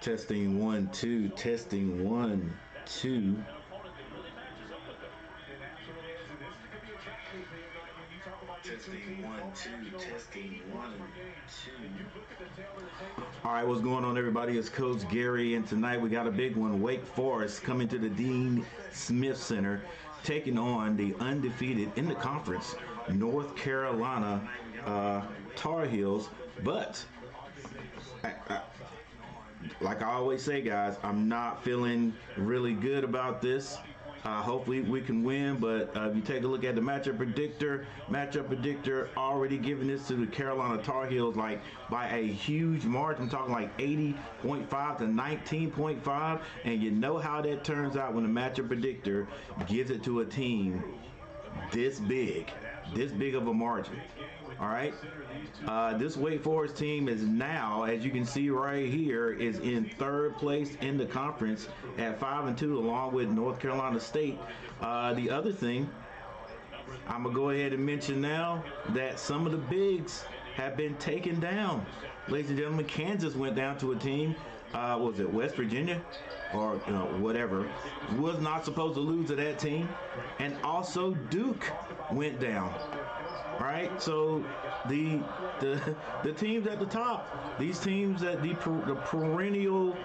Testing 1 2, testing 1 2. Testing 1 2, testing 1 2. All right, what's going on, everybody? It's Coach Gary, and tonight we got a big one. Wake Forest coming to the Dean Smith Center, taking on the undefeated in the conference North Carolina Tar Heels. But like I always say, guys, I'm not feeling really good about this. Hopefully we can win, but if you take a look at the matchup predictor already giving this to the Carolina Tar Heels like by a huge margin. I'm talking like 80.5 to 19.5, and you know how that turns out when the matchup predictor gives it to a team this big of a margin. All right, this Wake Forest team is now, as you can see right here, is in third place in the conference at 5-2, along with North Carolina State. The other thing I'm gonna go ahead and mention now that some of the bigs have been taken down. Ladies and gentlemen, Kansas went down to a team. Was it West Virginia or whatever? Was not supposed to lose to that team, and also Duke went down. All right, so the teams at the top, these teams that the perennial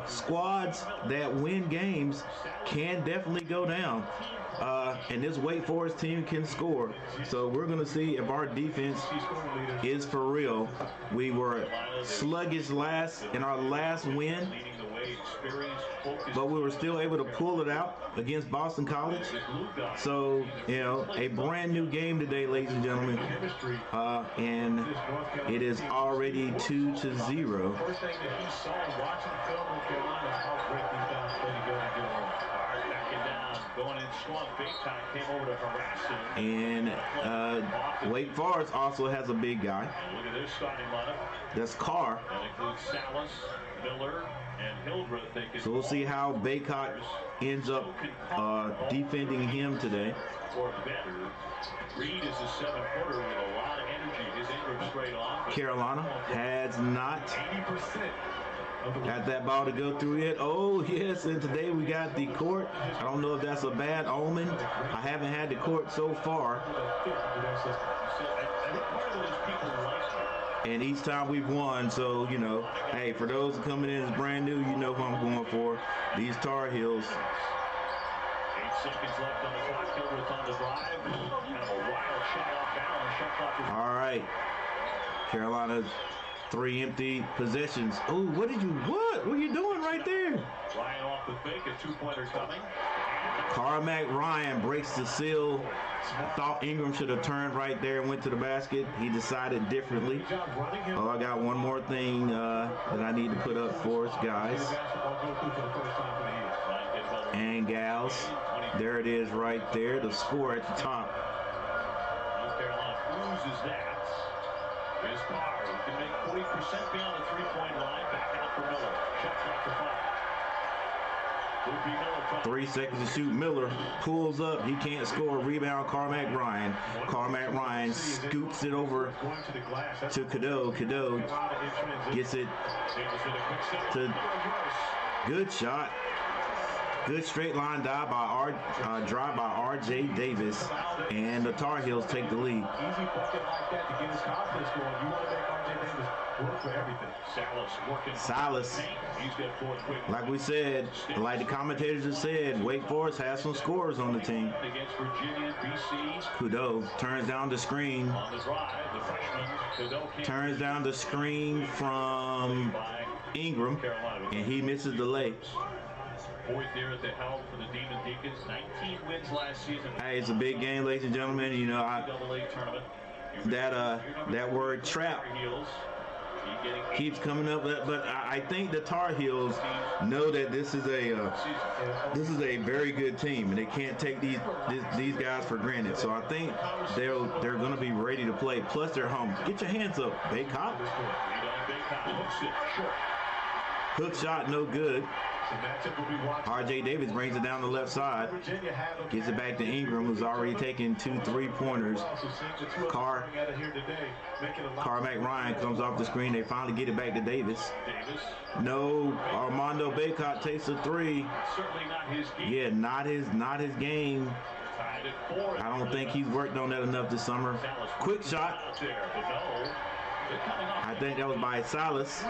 squads that win games can definitely go down. And this Wake Forest team can score. So we're going to see if our defense is for real. We were sluggish in our last win, but we were still able to pull it out against Boston College. So, a brand new game today, ladies and gentlemen. And it is already 2-0. And Wake Forest also has a big guy. Look at this starting lineup. That's Carr. That includes Salas, Miller, and Hildreth. So we'll see how Baycott ends up defending him today. Reed is a 7-footer with a lot of energy. His Ingram straight on. Carolina has not 80%. Got that ball to go through it. Oh, yes, and today we got the court. I don't know if that's a bad omen. I haven't had the court so far. And each time we've won, so, hey, for those coming in as brand new, you know who I'm going for. These Tar Heels. 8 seconds left on the clock. Hildreth on the drive. Kind of a wild shot off balance. All right. Carolina's 3 empty possessions. Oh, what are you doing right there? Ryan off the fake, a 2-pointer coming. Carmack Ryan breaks the seal. I thought Ingram should have turned right there and went to the basket. He decided differently. Oh, I got one more thing that I need to put up for us, guys and gals. There it is right there, the score at the top. North Carolina loses that. Here's Carr. He can make 40% beyond the 3-point line. Back out for Miller. Shot clock to 5. 3 seconds to shoot. Miller pulls up. He can't score. Rebound, Carmack Ryan. Carmack Ryan scoops it over to Cadeau. Cadeau gets it to good shot. Good straight line drive by R.J. Davis, and the Tar Heels take the lead. Easy bucket like that to get his confidence going. You want to make R.J. Davis work for everything. Salas, he's got 4 quick. Like we said, like the commentators have said, Wake Forest has some scorers on the team. Against Virginia, BC. Cadeau turns down the screen. On the drive, the freshman turns down the screen from Ingram, and he misses the lay. Fourth year at the helm for the Demon Deacons. 19 wins last season. Hey, it's a big game, ladies and gentlemen. That word trap keeps coming up, but I think the Tar Heels know that this is a very good team, and they can't take these guys for granted. So I think they're going to be ready to play. Plus, they're home. Get your hands up, Baycott. Hook shot, no good. R.J. Davis brings it down the left side. Gets it back to Ingram, who's already taken 2 3-pointers. Carmack Ryan comes off the screen. They finally get it back to Davis. No, Armando Bacot takes a 3. Yeah, not his game. I don't think he's worked on that enough this summer. Quick shot. I think that was by Silas.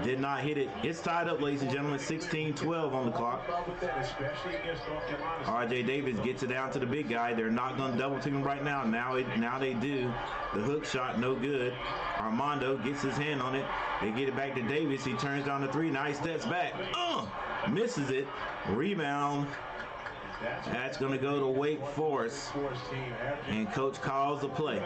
Did not hit it. It's tied up, ladies and gentlemen. 16-12 on the clock. R.J. Davis gets it down to the big guy. They're not going to double team him right now. Now they do. The hook shot, no good. Armando gets his hand on it. They get it back to Davis. He turns down the 3. Now he steps back. Misses it. Rebound. That's going to go to Wake Forest. And coach calls the play.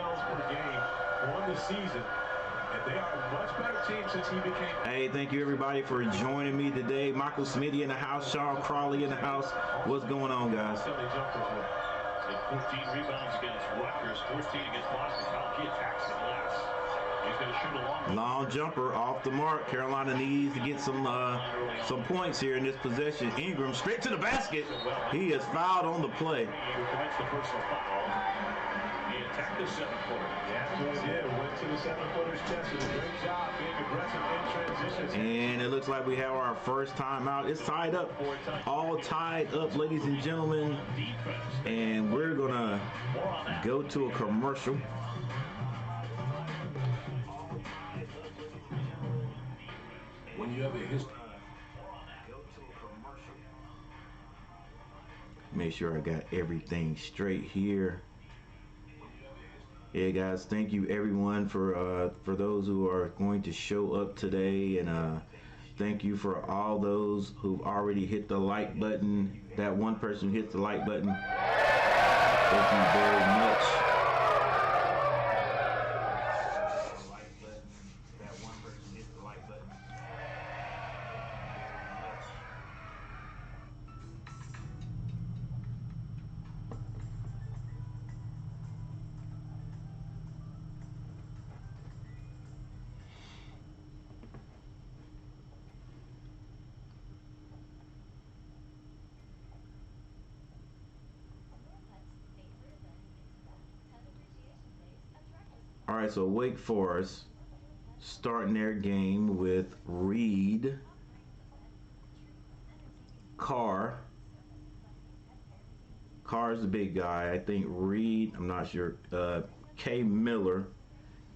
Hey, thank you everybody for joining me today. Michael Smitty in the house, Sean Crawley in the house. What's going on, guys? 14 rebounds against Rutgers, 14 against Boston College. He attacks the glass. He's going to shoot a long jumper off the mark. Carolina needs to get some points here in this possession. Ingram straight to the basket. He is fouled on the play. He commits the personal foul. He attacked the 7-footer. Went to the 7-footer's chest. Did a great job being aggressive in transitions. And it looks like we have our first timeout. It's tied up. All tied up, ladies and gentlemen. And we're going to go to a commercial. When you have a history. Make sure I got everything straight here. Yeah, guys, thank you everyone for those who are going to show up today, and thank you for all those who've already hit the like button. That one person who hit the like button, thank you very much. All right, so Wake Forest starting their game with Reed, Carr. Carr's the big guy. I think Reed, I'm not sure. K. Miller.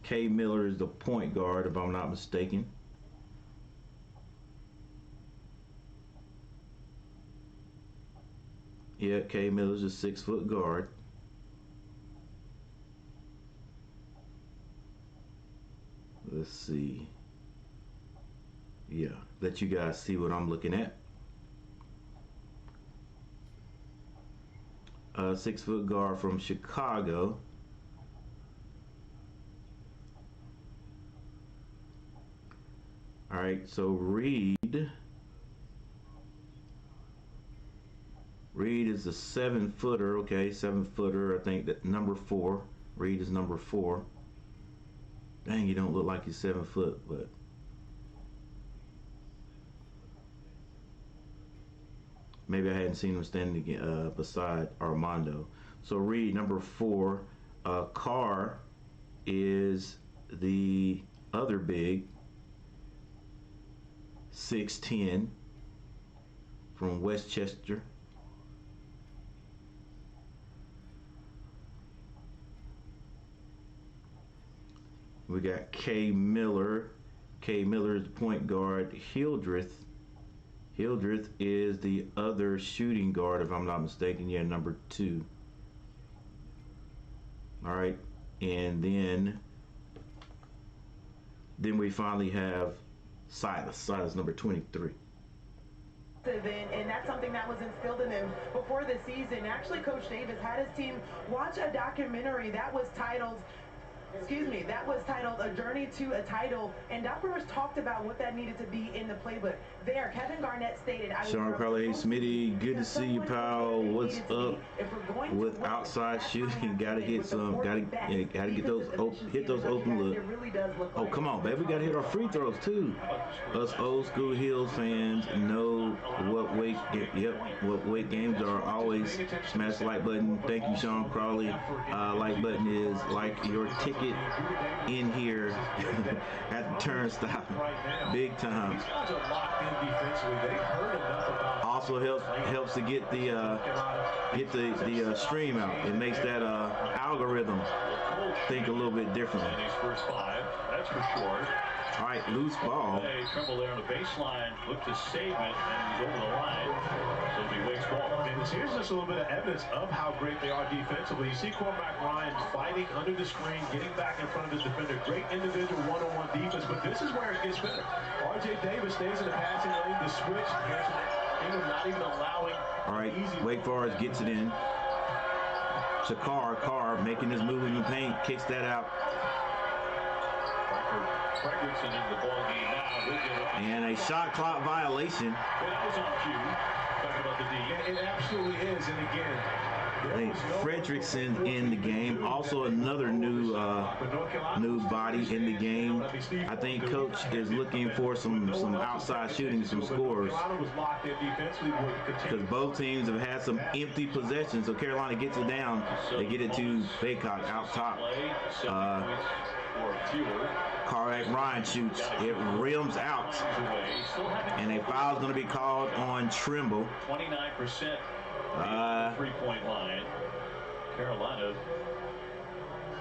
K. Miller is the point guard, if I'm not mistaken. Yeah, K. Miller's a 6-foot guard. Let's see. Yeah, let you guys see what I'm looking at. 6-foot guard from Chicago. All right, so Reed is a 7-footer. Okay, 7-footer. I think that number 4. Reed is number 4. Dang, you don't look like you're 7 foot, but maybe I hadn't seen him standing beside Armando. So Reed, number 4. Carr is the other big, 6'10", from Westchester. We got K. Miller. K. Miller is the point guard. Hildreth is the other shooting guard, if I'm not mistaken. Yeah, number 2. All right, and then we finally have Silas number 23. And that's something that was instilled in them before the season. Actually, Coach Davis had his team watch a documentary that was titled excuse me, that was titled A Journey to a Title, and Doc Rivers talked about what that needed to be in the playbook. There, Kevin Garnett stated, Sean Crowley, hey Smitty, good to see you, pal. What's up with outside shooting? Gotta hit some, gotta get those, hit those open looks. Oh, come on, baby, we gotta hit our free throws too. Us old school Hills fans know what weight games are. Always smash the like button. Thank you, Sean Crowley. Like button is like your ticket in here at the turnstile. Big time. Also helps to get the stream out. It makes that algorithm think a little bit differently. First five, that's for sure. All right, loose ball. Trimble there on the baseline, looked to save it, and he's over the line. So he wakes ball. And here's just a little bit of evidence of how great they are defensively. You see Cormac Ryan fighting under the screen, getting back in front of his defender. Great individual one-on-one defense, but this is where it gets better. R.J. Davis stays in the passing lane. The switch, Ingram not even allowing. All right, Wake Forest gets it in. To Carr making his move in the paint, kicks that out. And a shot clock violation. It absolutely is. And again, Fredrickson in the game. Also another new body in the game. I think coach is looking for some outside shooting, some scores. Because both teams have had some empty possessions. So Carolina gets it down. They get it to Baycock out top. Cormac Ryan shoots. It rims out. And a foul is going to be called on Trimble. 29% three-point line. Carolina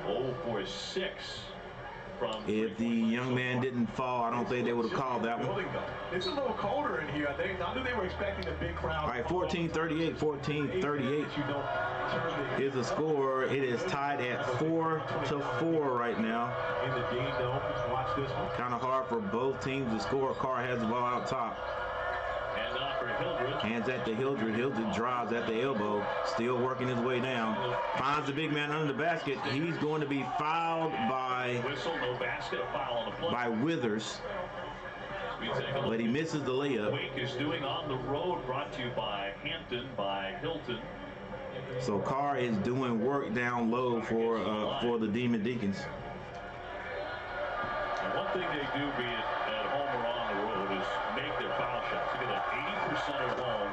0 for 6 from. If the young man didn't fall, I don't think they would have called that one. It's a little colder in here. I knew they were expecting a big crowd. All right, 14-38 is the score. It is tied at 4-4 right now. In the Dean Dome. Watch this one. Kind of hard for both teams to score. Carr has the ball out top. Hands at the Hildred. Hildred drives at the elbow. Still working his way down. Finds the big man under the basket. He's going to be fouled by Withers. But he misses the layup. Wake is doing On the Road, brought to you by Hampton, by Hilton. So Carr is doing work down low for the Demon Deacons. And one thing they do, be it at home or on the road, is make their foul shots. Look at that, 80% at home,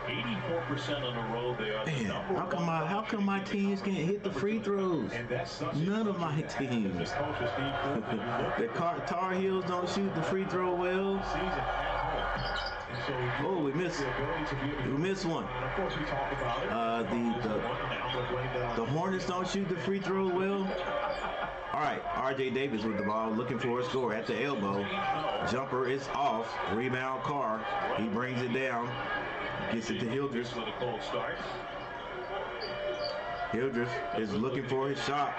84% on the road. They are the number one. How come my teams can't hit the free throws? None of my teams. The Tar Heels don't shoot the free throw well. Oh, we missed one. The Hornets don't shoot the free throw well. All right, R.J. Davis with the ball, looking for a score at the elbow. Jumper is off. Rebound Carr. He brings it down. Gets it to Hildreth. Hildreth is looking for his shot.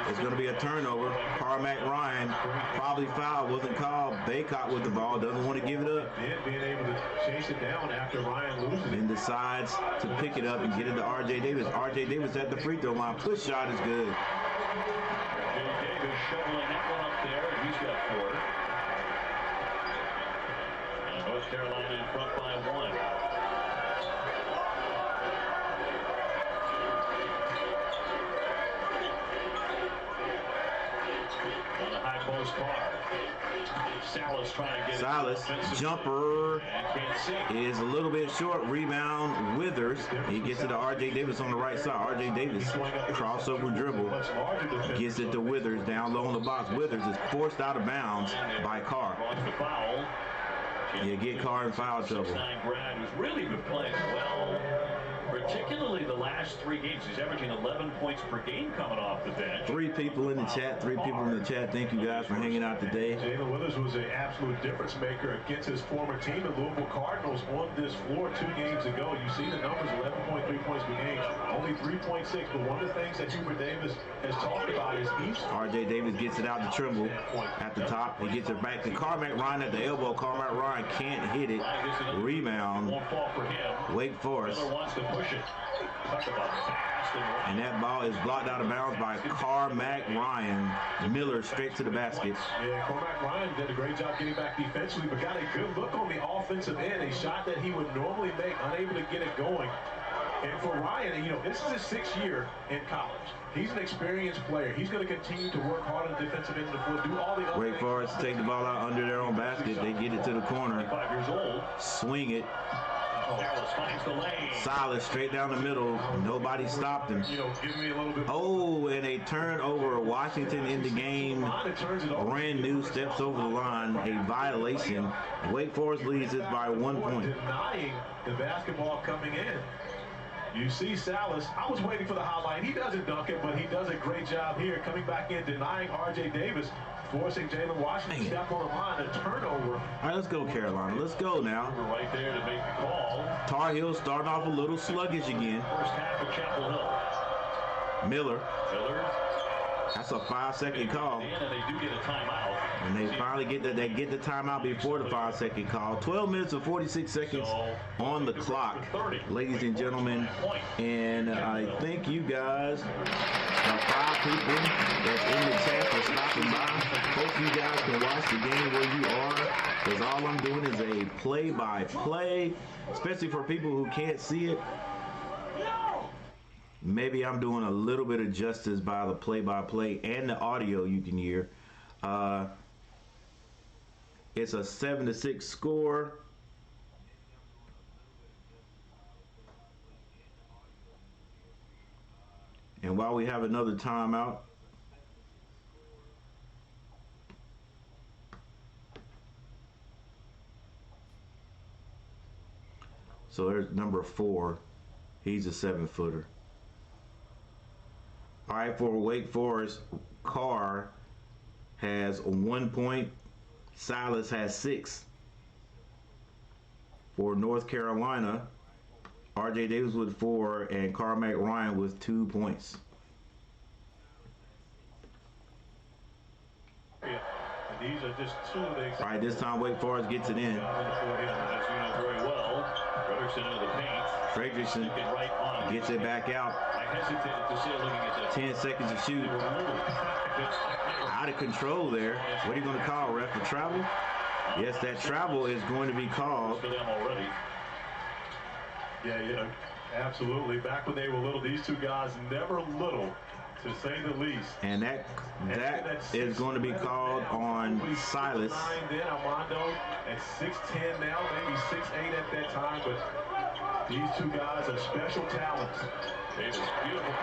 It's going to be a turnover. Cormac Ryan probably fouled, wasn't called. Baycott with the ball, doesn't want to give it up. Being able to chase it down after Ryan loses. And decides to pick it up and get it to R.J. Davis. R.J. Davis at the free throw line. Push shot is good. Davis shoveling that one up there, and he's got 4. And North Carolina in front by 1. On the high post bar. Salas trying to get Salas, jumper is a little bit short. Rebound, Withers. He gets it to R.J. Davis on the right side. R.J. Davis, crossover dribble, gets it to Withers down low in the box. Withers is forced out of bounds by Carr. Yeah, get Carr in foul trouble. 6'9" Brad, who's really been playing well, particularly the last 3 games. He's averaging 11 points per game coming off the bench. 3 people in the chat. Thank you guys for hanging out today. Jalen Withers was an absolute difference maker against his former team, the Louisville Cardinals, on this floor 2 games ago. You see the numbers, 11.3 points per game, only 3.6. But one of the things that Hubert Davis has talked about is each. R.J. Davis gets it out to Trimble at the top. He gets it back to Cormac Ryan at the elbow. Cormac Ryan can't hit it. Rebound. Won't fall for him. Wake Forest. Miller wants to push it. possession. Talk about fast And that ball is blocked out of bounds by Carmack Ryan. Miller straight to the basket. Yeah, Cormac Ryan did a great job getting back defensively, but got a good look on the offensive end. A shot that he would normally make, unable to get it going. And for Ryan, you know, this is his 6th year in college. He's an experienced player. He's going to continue to work hard on the defensive end of the floor, do all the other Wake Forest take the ball out under their own basket. They get it to the corner. 5 years old. Swing it. Silas finds the lane. Silas straight down the middle. Nobody stopped him. You know, give me a little bit. Oh, and a turnover. Washington in the game. Brand new, steps over the line. A violation. Wake Forest leads it by 1 point. Denying the basketball coming in. You see Salas, I was waiting for the hotline. He doesn't dunk it, but he does a great job here coming back in, denying R.J. Davis, forcing Jalen Washington to step on the line, a turnover. All right, let's go, Carolina. Let's go now. We're right there to make the call. Tar Heels starting off a little sluggish again. First half of Chapel Hill. Miller. Miller. That's a 5-second call. And they do get a timeout. And they finally get the timeout before the 5-second call. 12 minutes and 46 seconds on the clock, ladies and gentlemen. And I thank you guys, the 5 people that's in the chat for stopping by. Hope you guys can watch the game where you are, because all I'm doing is a play-by-play, especially for people who can't see it. Maybe I'm doing a little bit of justice by the play-by-play and the audio you can hear. It's a 7-6 score. And while we have another timeout, so there's number 4. He's a 7-footer. All right, for Wake Forest, Carr has 1 point. Silas has 6. For North Carolina, R.J. Davis with 4 and Carmack Ryan with 2 points. Yeah, and these are just 2 of the. All right, this time Wake Forest gets it in. Very well. Fredrickson into the paint. Fredrickson gets it back out. I hesitated to say looking at that. 10 seconds to shoot. Out of control there. What are you going to call, ref? For travel? Yes, that travel is going to be called. For them already. Yeah, absolutely. Back when they were little, these 2 guys never little, to say the least. And that is going to be called on Silas. Then Armando at 6'10" now, maybe 6'8" at that time, but these 2 guys are special talents. Davis, beautiful.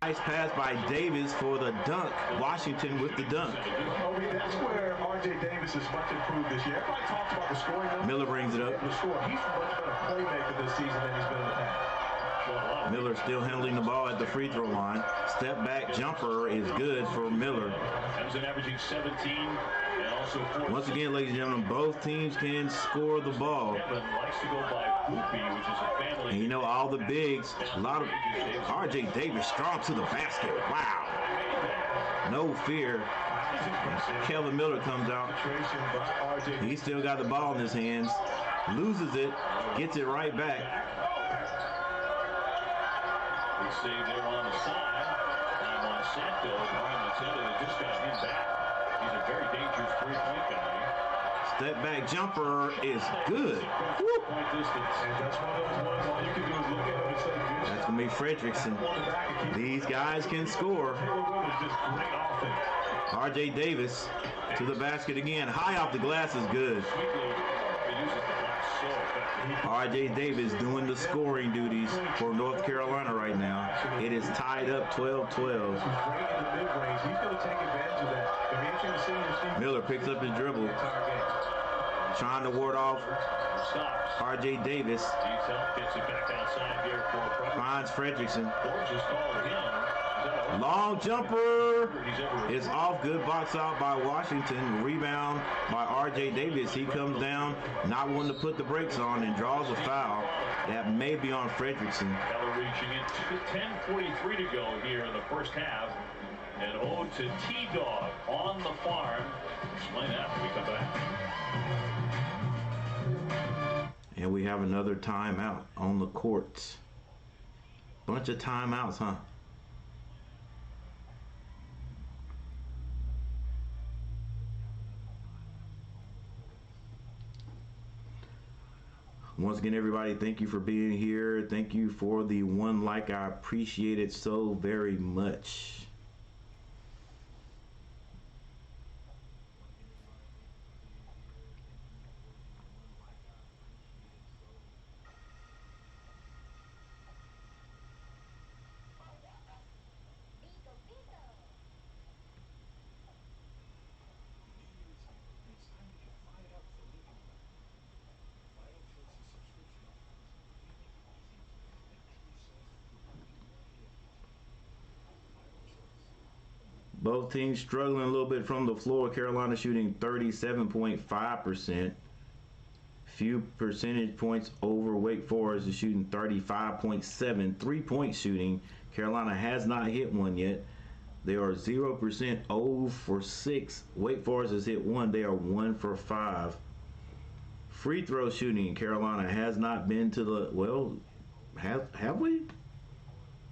Nice pass by Davis for the dunk. Washington with the dunk. That's where R.J. Davis is much improved this year. Everybody talks about the scoring numbers. Miller brings it up. The score. He's a much better playmaker this season than he's been in the past. Miller still handling the ball at the free throw line. Step back jumper is good for Miller. Clemson averaging 17 and also 4. Once again, ladies and gentlemen, both teams can score the ball. Kevin likes to go by Boopy, which is a family. And you know, all the bigs, a lot of R.J. Davis strong to the basket. Wow. No fear. Kevin Miller comes out. He still got the ball in his hands. Loses it. Gets it right back. We see there on the side. And Monsanto, Brian Monsanto, they just got him back. He's a very dangerous 3-point guy. Step back jumper is good. Point distance. And that's one of those ones all you can do is look at him and say, good. That's going to be Fredrickson. These guys can score. R.J. Davis to the basket again. High off the glass is good. R.J. Davis doing the scoring duties for North Carolina right now. It is tied up 12-12. Miller picks up his dribble. Trying to ward off R.J. Davis. Finds Fredrickson. Long jumper is off. Good box out by Washington. Rebound by R.J. Davis. He comes down, not wanting to put the brakes on, and draws a foul. That may be on Fredrickson. Reaching it. 10:43 to go here in the first half. And ode to T-Dog on the farm. Explain that when we come back. And we have another timeout on the courts. Bunch of timeouts, huh? Once again, everybody, thank you for being here. Thank you for the one like. I appreciate it so very much. Both teams struggling a little bit from the floor. Carolina shooting 37.5%. Few percentage points over. Wake Forest is shooting 35.7. 3-point shooting. Carolina has not hit one yet. They are 0%, 0 for 6. Wake Forest has hit one. They are 1 for 5. Free throw shooting. Carolina has not been to the, well, have we?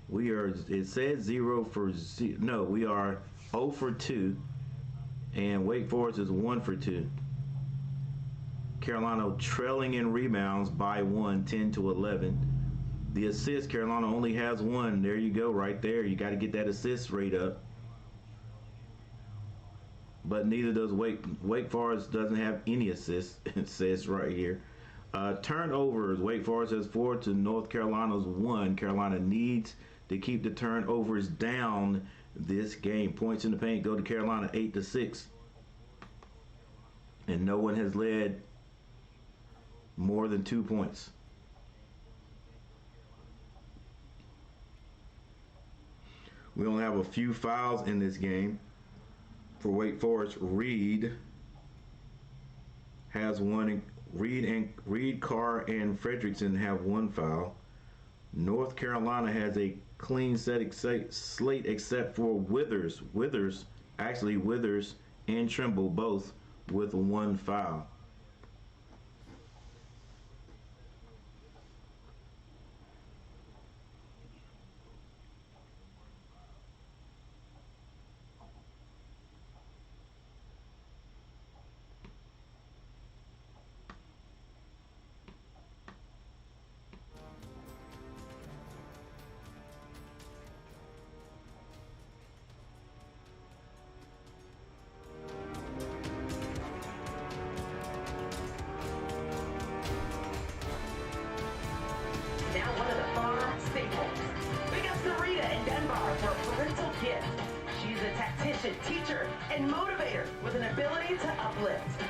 We are, it says 0 for 0. No, we are 0 for 2, and Wake Forest is 1 for 2. Carolina trailing in rebounds by 1, 10 to 11. The assist, Carolina only has 1. There you go, right there. You got to get that assist rate up. But neither does Wake Forest doesn't have any assists. It says right here. Turnovers, Wake Forest has 4 to North Carolina's 1. Carolina needs to keep the turnovers down this game. Points in the paint go to Carolina 8 to 6. And no one has led more than 2 points. We only have a few fouls in this game. For Wake Forest, Reed has 1. Reed, Carr, and Fredrickson have 1 foul. North Carolina has a clean slate except for Withers. Withers and Trimble both with 1 foul. Teacher and motivator with an ability to uplift.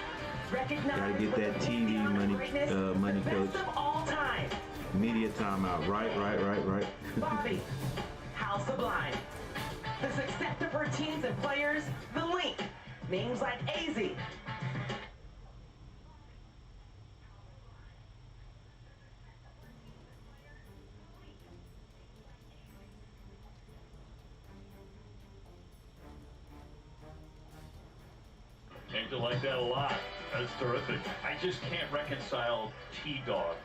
Gotta get that TV money, coach. Of all time. Media timeout. Right. Bobby, how sublime. The success of her teams and players, the link. Names like AZ. Angel like that a lot. That's terrific. I just can't reconcile T-Dog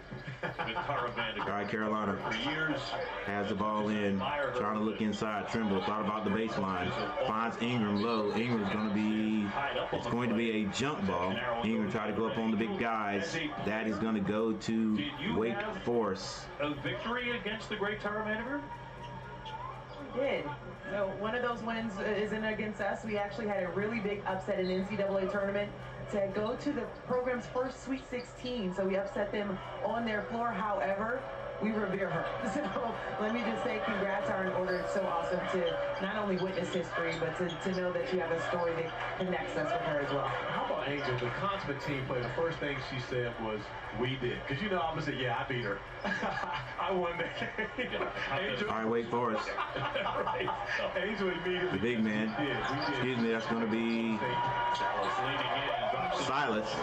with Tara Vanderbilt. All right, Carolina For years, has the ball in, trying to look inside. Trimble thought about the baseline, finds Ingram low. Ingram's it's going to be a jump ball. Ingram tried to go up on the big guys. That is going to go to Wake Forest. A victory against the great Tara Vanderbilt? We did. So one of those wins isn't against us. We actually had a really big upset in the NCAA tournament to go to the program's first Sweet 16. So we upset them on their floor. However, we revere her. So let me just say congrats are in order. It's so awesome to not only witness history, but to know that you have a story that connects us with her as well. How about Angel? The consummate team play, the first thing she said was, "We did." Because you know I'm going to say, yeah, I beat her. I won that game. Angel. All right, Wake Forest. Right. Angel immediately. The big man. We did. Excuse me, that's going to be Silas.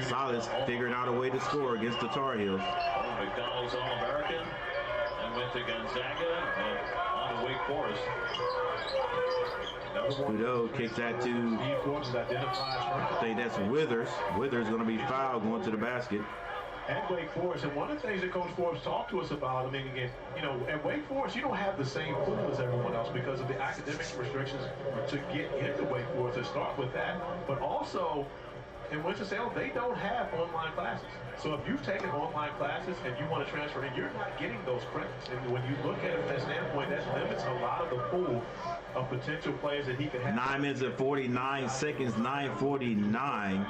Silas figured out a way to score against the Tar Heels. McDonald's All-American, and went to Gonzaga, and on to Wake Forest. Udo kicks that to, I think that's Withers. Withers going to be fouled going to the basket. at Wake Forest. And one of the things that Coach Forbes talked to us about, I mean, again, you know, at Wake Forest, you don't have the same pool as everyone else because of the academic restrictions to get into Wake Forest. To start with that, but also in Winston-Salem, they don't have online classes. So if you've taken online classes and you want to transfer in, you're not getting those credits. And when you look at it from that standpoint, that limits a lot of the pool of potential players that he could have. 9 minutes and 49 seconds, 9:49.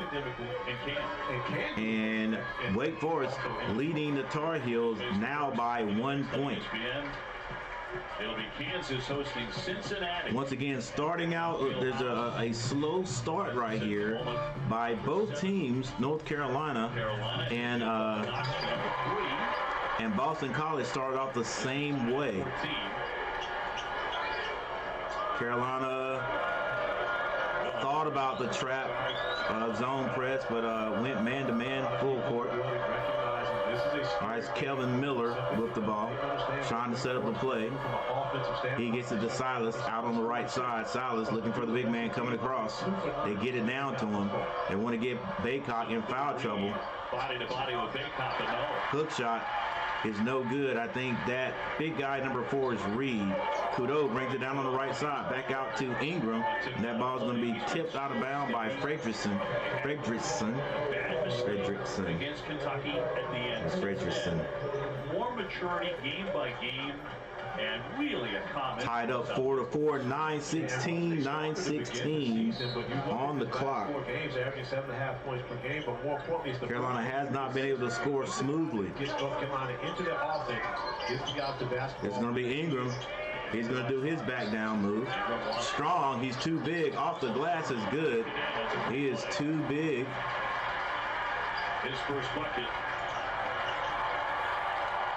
And Wake Forest leading the Tar Heels now by 1 point. It'll be Kansas hosting Cincinnati. Once again, starting out, there's a slow start right here by both teams, North Carolina and Boston College started off the same way. Carolina thought about the trap zone press, but went man-to-man full court. All right, it's Kelvin Miller with the ball, trying to set up a play. He gets it to Silas out on the right side. Silas looking for the big man coming across. They get it down to him. They want to get Baycock in foul trouble. Body to body with Baycock, but no. Hook shot is no good. I think that big guy number 4 is Reed. Kudo brings it down on the right side, back out to Ingram. And that ball is going to be tipped out of bounds by Fredrickson. Against Kentucky at the end. Fredrickson. More maturity game by game, and really a comment. Tied up 4-4, 9-16, 9-16 on the clock. Carolina has not been able to score smoothly. Gets North Carolina into their offense. Gets the guy to the basket. It's going to be Ingram. He's going to do his back down move. Strong. He's too big. Off the glass is good. He is too big. His first bucket.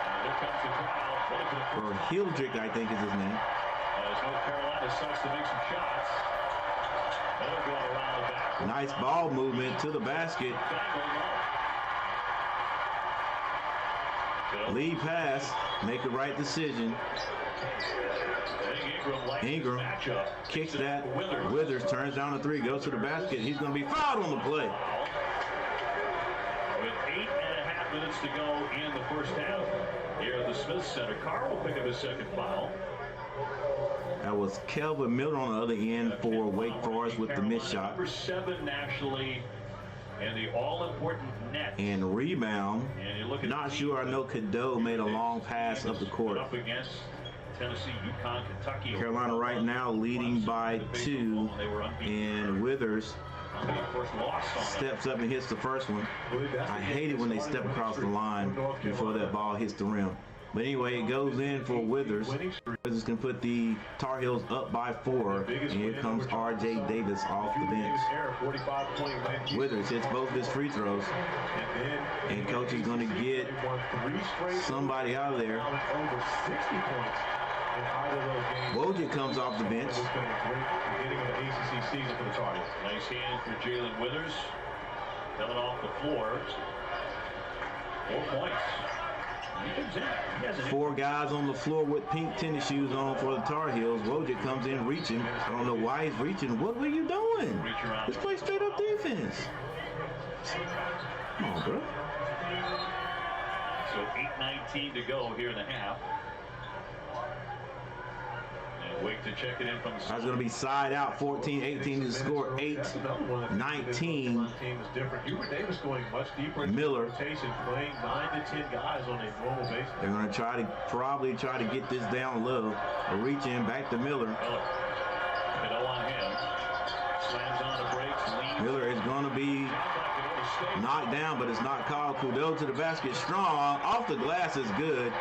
And here comes the crowd. Or Hildrick, I think is his name. As North Carolina starts to make some shots. They'll go around the back. Nice ball movement to the basket. Lead pass. Make the right decision. Ingram kicks that. Withers turns down the 3, goes to the basket. He's going to be fouled on the play. With 8.5 minutes to go in the first half here at the Smith Center. Carr will pick up his second foul. That was Kelvin Miller on the other end for Wake Forest with the missed shot. Number 7 nationally, and the all-important net. And rebound. And you look at not sure. I know Cadeau made a long pass up the court. Up against Tennessee, UConn, Kentucky. Carolina right now leading by 2, and Withers steps up and hits the first one. I hate it when they step across the line before that ball hits the rim. But anyway, it goes in for Withers. Withers can put the Tar Heels up by 4. And here comes R.J. Davis off the bench. Withers hits both his free throws. And coach is going to get somebody out of there. Wojcik comes off the bench. Nice hand for Jalen Withers. Coming off the floor. 4 points. 4 guys on the floor with pink tennis shoes on for the Tar Heels. Wojcik comes in reaching. I don't know why he's reaching. What were you doing? Let's play straight up defense. Come on, bro. So 8:19 to go here in the half. Wake to check it in from the That's going to be side out. 14-18 to score. 8-19. Hubert Davis going much deeper. Miller playing 9 to 10 guys on a normal basis. They're going to probably try to get this down low. A reach in back to Miller. Miller is going to be knocked down, but it's not called. Kudo to the basket. Strong. Off the glass is good.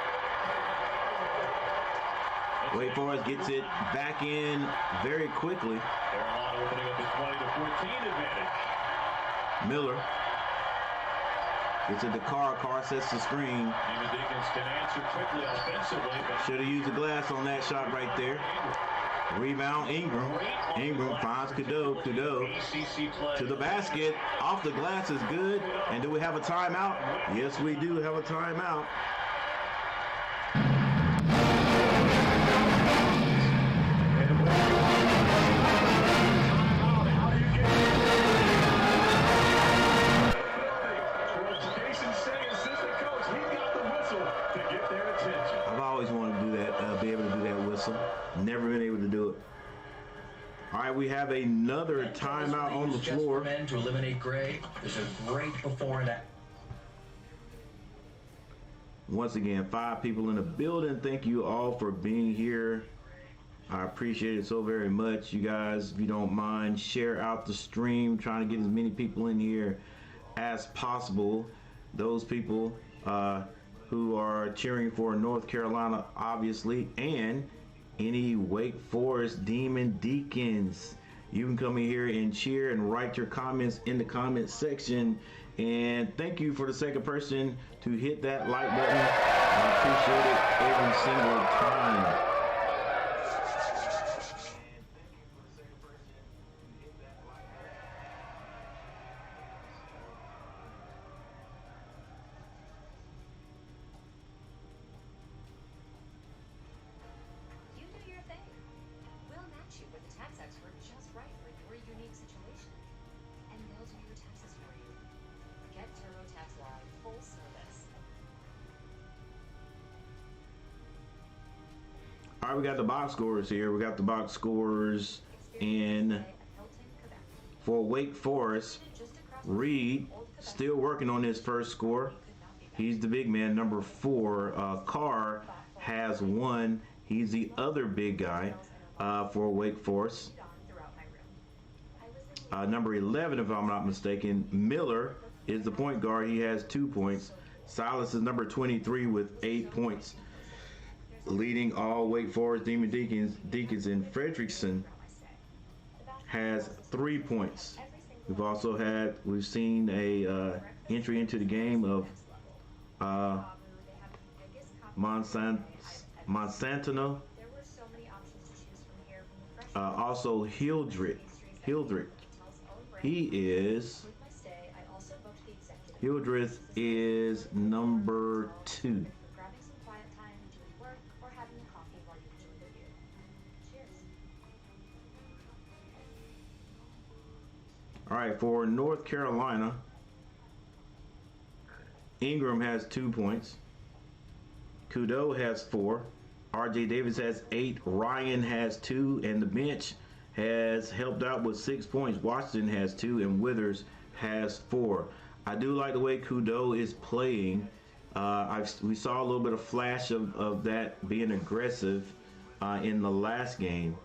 Wake Forest gets it back in very quickly. Carolina opening up a 20-14 advantage. Miller gets it to Carr. Carr sets the screen. Demon Deacons can answer quickly offensively. Should have used the glass on that shot right there. Rebound Ingram. Ingram finds Cadeau. Cadeau to the basket. Off the glass is good. And do we have a timeout? Yes, we do have a timeout. hustle. Never been able to do it. All right, we have another timeout on the floor. Men to eliminate Gray. There's a great before and after. Once again, 5 people in the building. Thank you all for being here. I appreciate it so very much. You guys, if you don't mind, share out the stream. Trying to get as many people in here as possible. Those people who are cheering for North Carolina, obviously, and any Wake Forest Demon Deacons. You can come in here and cheer and write your comments in the comment section. And thank you for the second person to hit that like button. I appreciate it every single time. All right, we got the box scores here. We got the box scores in for Wake Forest. Reed still working on his first score. He's the big man, number 4. Carr has 1. He's the other big guy for Wake Forest. Number 11, if I'm not mistaken, Miller is the point guard. He has 2 points. Silas is number 23 with 8 points. Leading all Wake Forest Demon Deacons in Frederickson has 3 points. We've seen a entry into the game of Monsanto. Also Hildreth. Hildreth is number 2. All right, for North Carolina, Ingram has 2 points. Kudo has 4. RJ Davis has 8. Ryan has 2. And the bench has helped out with 6 points. Washington has 2. And Withers has 4. I do like the way Kudo is playing. We saw a little bit of flash of that being aggressive in the last game.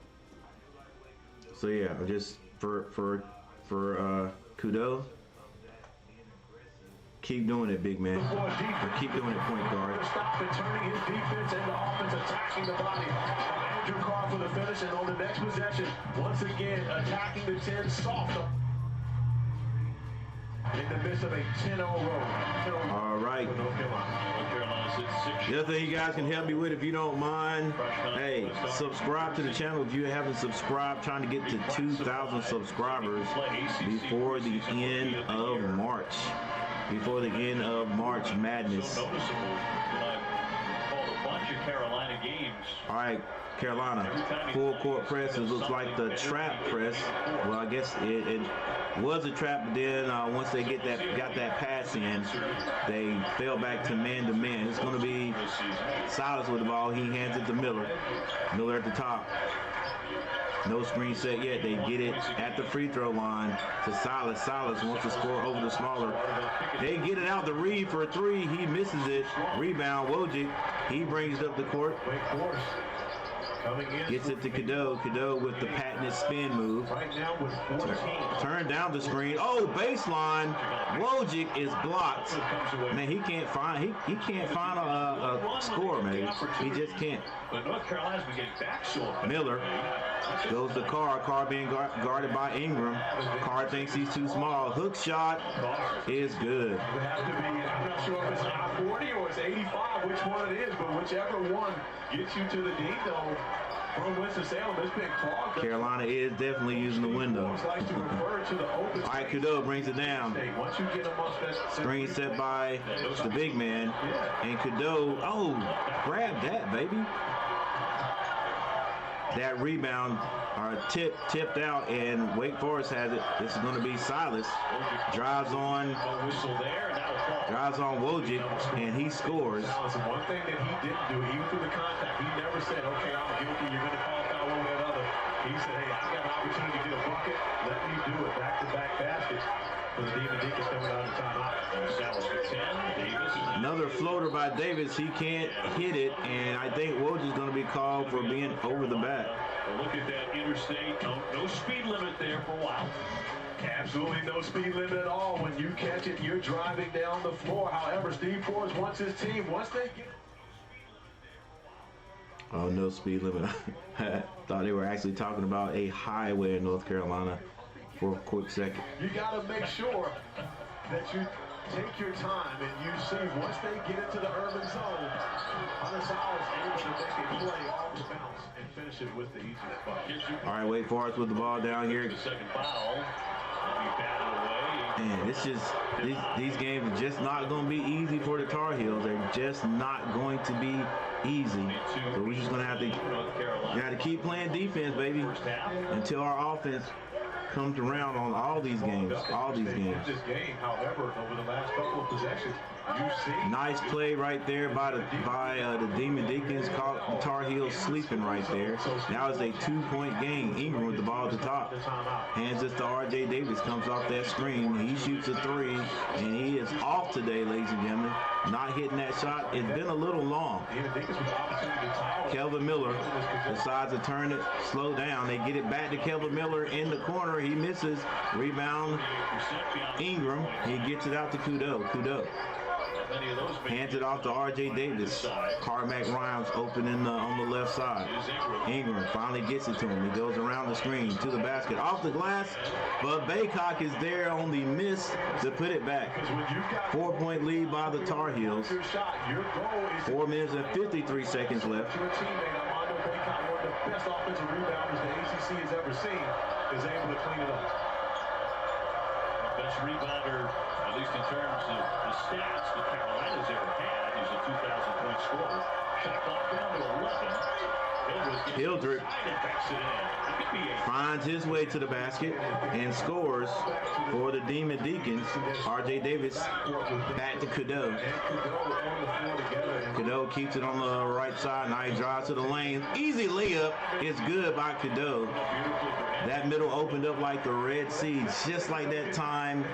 So yeah, just for Kudo, keep doing it, big man. Or keep doing it, point guard. Stop and turning his defense into offense, attacking the body. Andrew Carr for the finish, and on the next possession, once again attacking the 10 soft. In the midst of a 10-0 road. All right. The other thing you guys can help me with, if you don't mind, hey, subscribe to the channel if you haven't subscribed. Trying to get to 2,000 subscribers before the end of March. Before the end of March Madness. All right, Carolina, full court press. It looks like the trap press. Well, I guess it was a trap, but then once they got that pass in, they fell back to man. It's going to be Silas with the ball. He hands it to Miller. Miller at the top. No screen set yet. They get it at the free throw line to Silas. Silas wants to score over the smaller. They get it out to Reed for a 3. He misses it. Rebound, Wojcik. He brings it up the court. Gets it to Kudo. Kudo with the patented spin move. Turn down the screen. Oh, baseline. Wojcik is blocked. Man, he can't find a score, man. He just can't. Miller goes to Carr. Carr being guarded by Ingram. Carr thinks he's too small. Hook shot is good. I'm not sure if it's I-40 or it's 85, which one it is, but whichever one gets you to the D zone from Winston-Salem, it's been clogged. Carolina is definitely using the window. All right, Kudo brings it down. Screen set by the big man. And Kudo, grab that, baby. That rebound tipped out, and Wake Forest has it. This is going to be Silas. Drives on Wojcik, and he scores. One thing that he didn't do, even through the contact, he never said, okay, I'm guilty, for the Demon Deacons coming out of timeout. Dallas with 10. Davis. Another floater by Davis. He can't hit it, and I think Woj is going to be called for being over the bat. Look at that interstate. No speed limit there for a while. Absolutely no speed limit at all. When you catch it, you're driving down the floor. However, Steve Forbes wants his team, once they get... Oh, no speed limit. I thought they were actually talking about a highway in North Carolina for a quick second. You got to make sure that you take your time and you see once they get into the urban zone, Hunter Sowers able to make a play off the bounce and finish it with the easy bucket. All right, Wake Forest with the ball down here. The second foul. Be batted away. Man, it's just these games are just not going to be easy for the Tar Heels. They're just not going to be easy. So we're just going to have to keep playing defense, baby, until our offense comes around on all these games. This game, however, over the last couple of possessions, you've seen nice play right there by the Demon Deacons. Caught the Tar Heels sleeping right there. Now it's a 2-point game. Ingram with the ball at the top. Hands it to R.J. Davis. Comes off that screen. He shoots a three, and he is off today, ladies and gentlemen. Not hitting that shot. It's been a little long. Kelvin Miller decides to turn it, slow down. They get it back to Kelvin Miller in the corner. He misses. Rebound. Ingram. He gets it out to Kudo. Hands it off to R.J. Davis. Carmack Rhymes open on the left side. Ingram finally gets it to him. He goes around the screen to the basket. Off the glass, but Baycock is there on the miss to put it back. 4-point lead by the Tar Heels. 4 minutes and 53 seconds left. Your teammate, Armando Baycott, one of the best offensive rebounders the ACC has ever seen, is able to clean it up. Best rebounder, at least in terms of the stats that Carolina's ever had, is a 2,000-point scorer. Shot clock down to 11. Hildreth finds his way to the basket and scores for the Demon Deacons. R.J. Davis back to Kudo. Kudo keeps it on the right side. Now he drives to the lane. Easy layup is good by Kudo. That middle opened up like the Red Sea, just like that time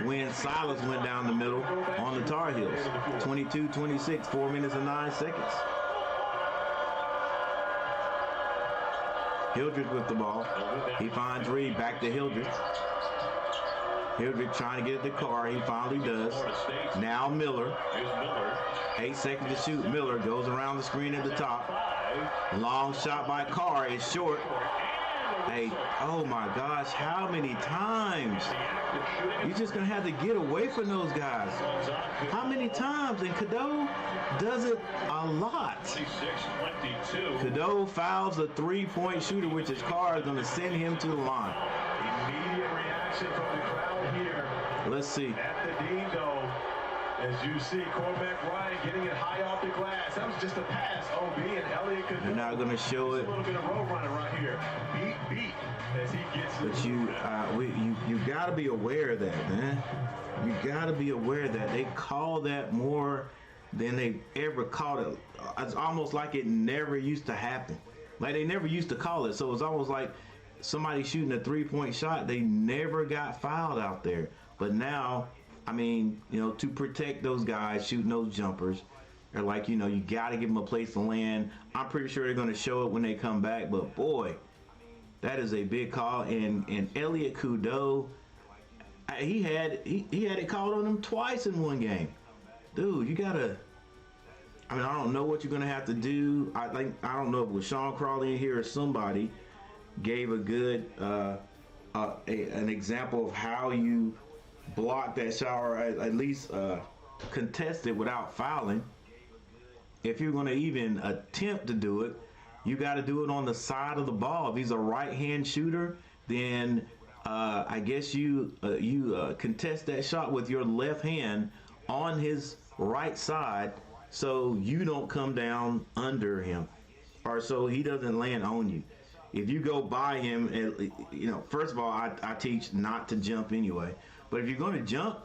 when Silas went down the middle on the Tar Heels. 22-26, 4 minutes and 9 seconds. Hildreth with the ball. He finds Reed. Back to Hildreth. Hildreth trying to get it to Carr. He finally does. Now Miller. 8 seconds to shoot. Miller goes around the screen at the top. Long shot by Carr. It's short. Hey, oh my gosh, how many times? You're just going to have to get away from those guys. How many times? And Kudo does it a lot. Kudo fouls a 3-point shooter, which is Carr is going to send him to the line. Immediate reaction from the crowd here. Let's see. At the Dindo, as you see, Cormac Ryan getting it high off the glass. That was just a pass. OB and Elliott could. They're not going to show it. A little bit of road running right here. Beat as he gets it. But you got to be aware of that, man. You got to be aware of that. They call that more than they ever called it. It's almost like it never used to happen. Like they never used to call it. So it's almost like somebody shooting a 3-point shot. They never got fouled out there. But now, I mean, to protect those guys shooting those jumpers, they're like, you got to give them a place to land. I'm pretty sure they're going to show it when they come back. But boy, that is a big call. And Elliott Kudo, he had it called on him twice in one game. Dude, you got to. I mean, I don't know what you're going to have to do. I don't know if it was Sean Crawley in here or somebody gave a good an example of how you block that shot, or at least contest it without fouling. If you're going to even attempt to do it, you got to do it on the side of the ball. If he's a right-hand shooter, then I guess you contest that shot with your left hand on his right side, so you don't come down under him, or so he doesn't land on you. If you go by him, first of all, I teach not to jump anyway. But if you're going to jump,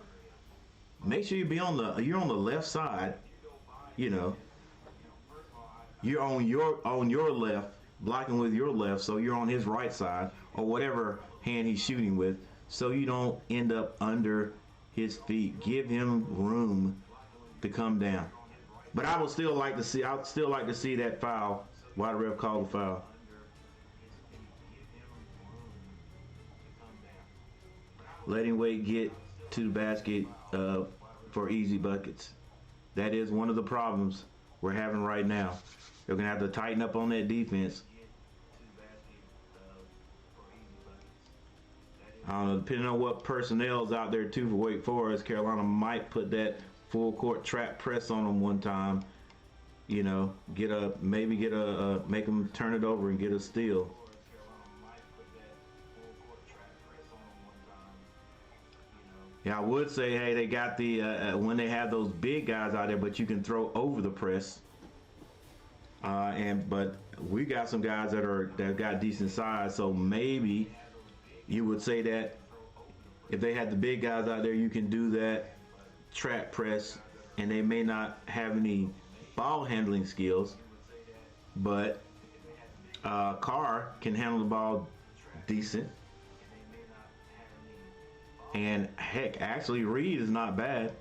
make sure you're on the left side. You're on your left, blocking with your left, so you're on his right side or whatever hand he's shooting with. so you don't end up under his feet. Give him room to come down. But I would still like to see. I'd still like to see that foul. Why the ref called the foul? Letting Wade get to the basket for easy buckets. That is one of the problems we're having right now. They're gonna have to tighten up on that defense. I don't know, depending on what personnel's out there too for Wake Forest, Carolina might put that full court trap press on them one time. You know, make them turn it over and get a steal. Yeah, I would say, hey, they got the when they have those big guys out there, but you can throw over the press. But we got some guys that got decent size, so maybe you would say that if they had the big guys out there, you can do that trap press, and they may not have any ball handling skills, but Carr can handle the ball decent. And heck, actually Reed is not bad.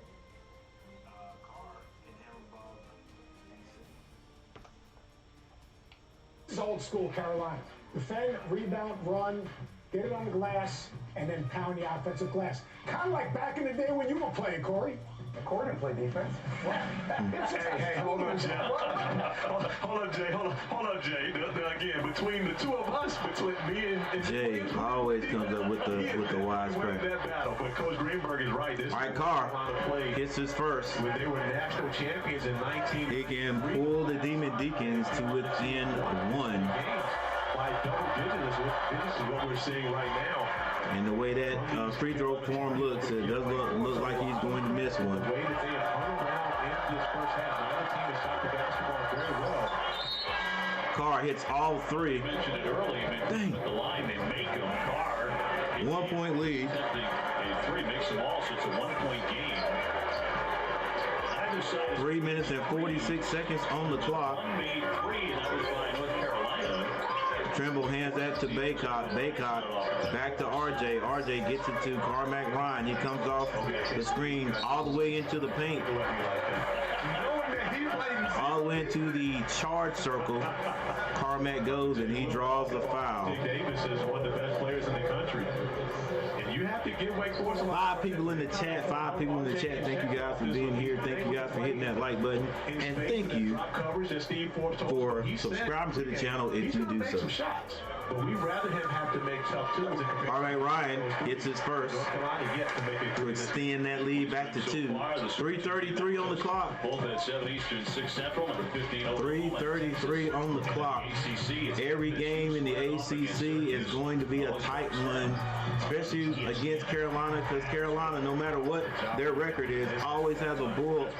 This is old school Carolina. Defend, rebound, run, get it on the glass, and then pound the offensive glass. Kind of like back in the day when you were playing, Corey. Corey didn't play defense. Hey, hold on, Jay. Hold on, Jay. Again, between the two of us, between me and Jay always comes up with the wisecrack. that battle, but Coach Greenberg is right. This All right, Carr hits his first. When they were national champions in 19. He can pull the Demon Deacons to within one. By double digits is what we're seeing right now. And the way that free throw form looks, it does look like he's going to miss one. The way that they have hung around in this first half, the other team has shot the basketball very well. Carr hits all three. I mentioned it early. Dang. The line they make them. Carr. 1 point lead. A three makes them all, so it's a 1 point game. Either side 3 minutes and 46 seconds on the clock. one made three, and that was by North Carolina. Trimble hands that to Baycott. Baycott back to RJ. RJ gets it to Carmack Ryan. He comes off the screen all the way into the paint. All the way into the charge circle. Carmack goes and he draws the foul. Davis is one of the best players in the country. And you have to give Wake Forest a lot. 5 people in the chat. 5 people in the chat. Thank you guys for being here. Thank you guys for hitting that like button. And thank you for subscribing to the channel if you do so. But we'd rather him have to make tough twos. All right, Ryan gets his first to extend that lead back to 2. 3:33 on the clock. Both at 7 Eastern, 6 Central, number 15. 3:33 on the clock. Every game in the ACC is going to be a tight one, especially against Carolina, because Carolina, no matter what their record is, always has a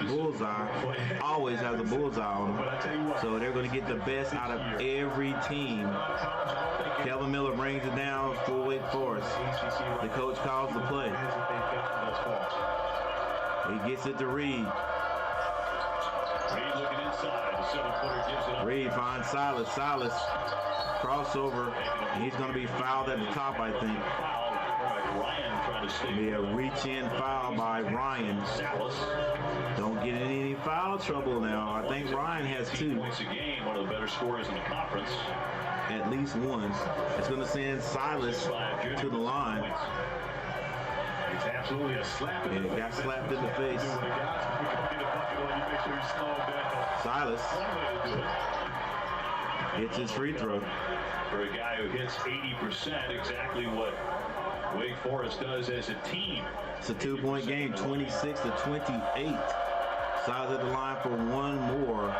bullseye. Always has a bullseye on them. So they're going to get the best out of every team. Kelvin Miller brings it down for Wake Forest. The coach calls the play. He gets it to Reed. Reed looking inside. The 7-footer gives it up. Reed finds Silas. Silas crossover, and he's going to be fouled at the top, I think. Ryan trying to stay. Be a reach-in foul by Ryan. Don't get in any foul trouble now. I think Ryan has 2. Points a game, one of the better scorers in the conference. At least one. It's going to send Silas to the line. It's absolutely a slap in the face. Got slapped in the face. Silas hits his free throw. For a guy who hits 80%, exactly what Wake Forest does as a team. It's a 2-point game, 26 to 28. Silas at the line for one more.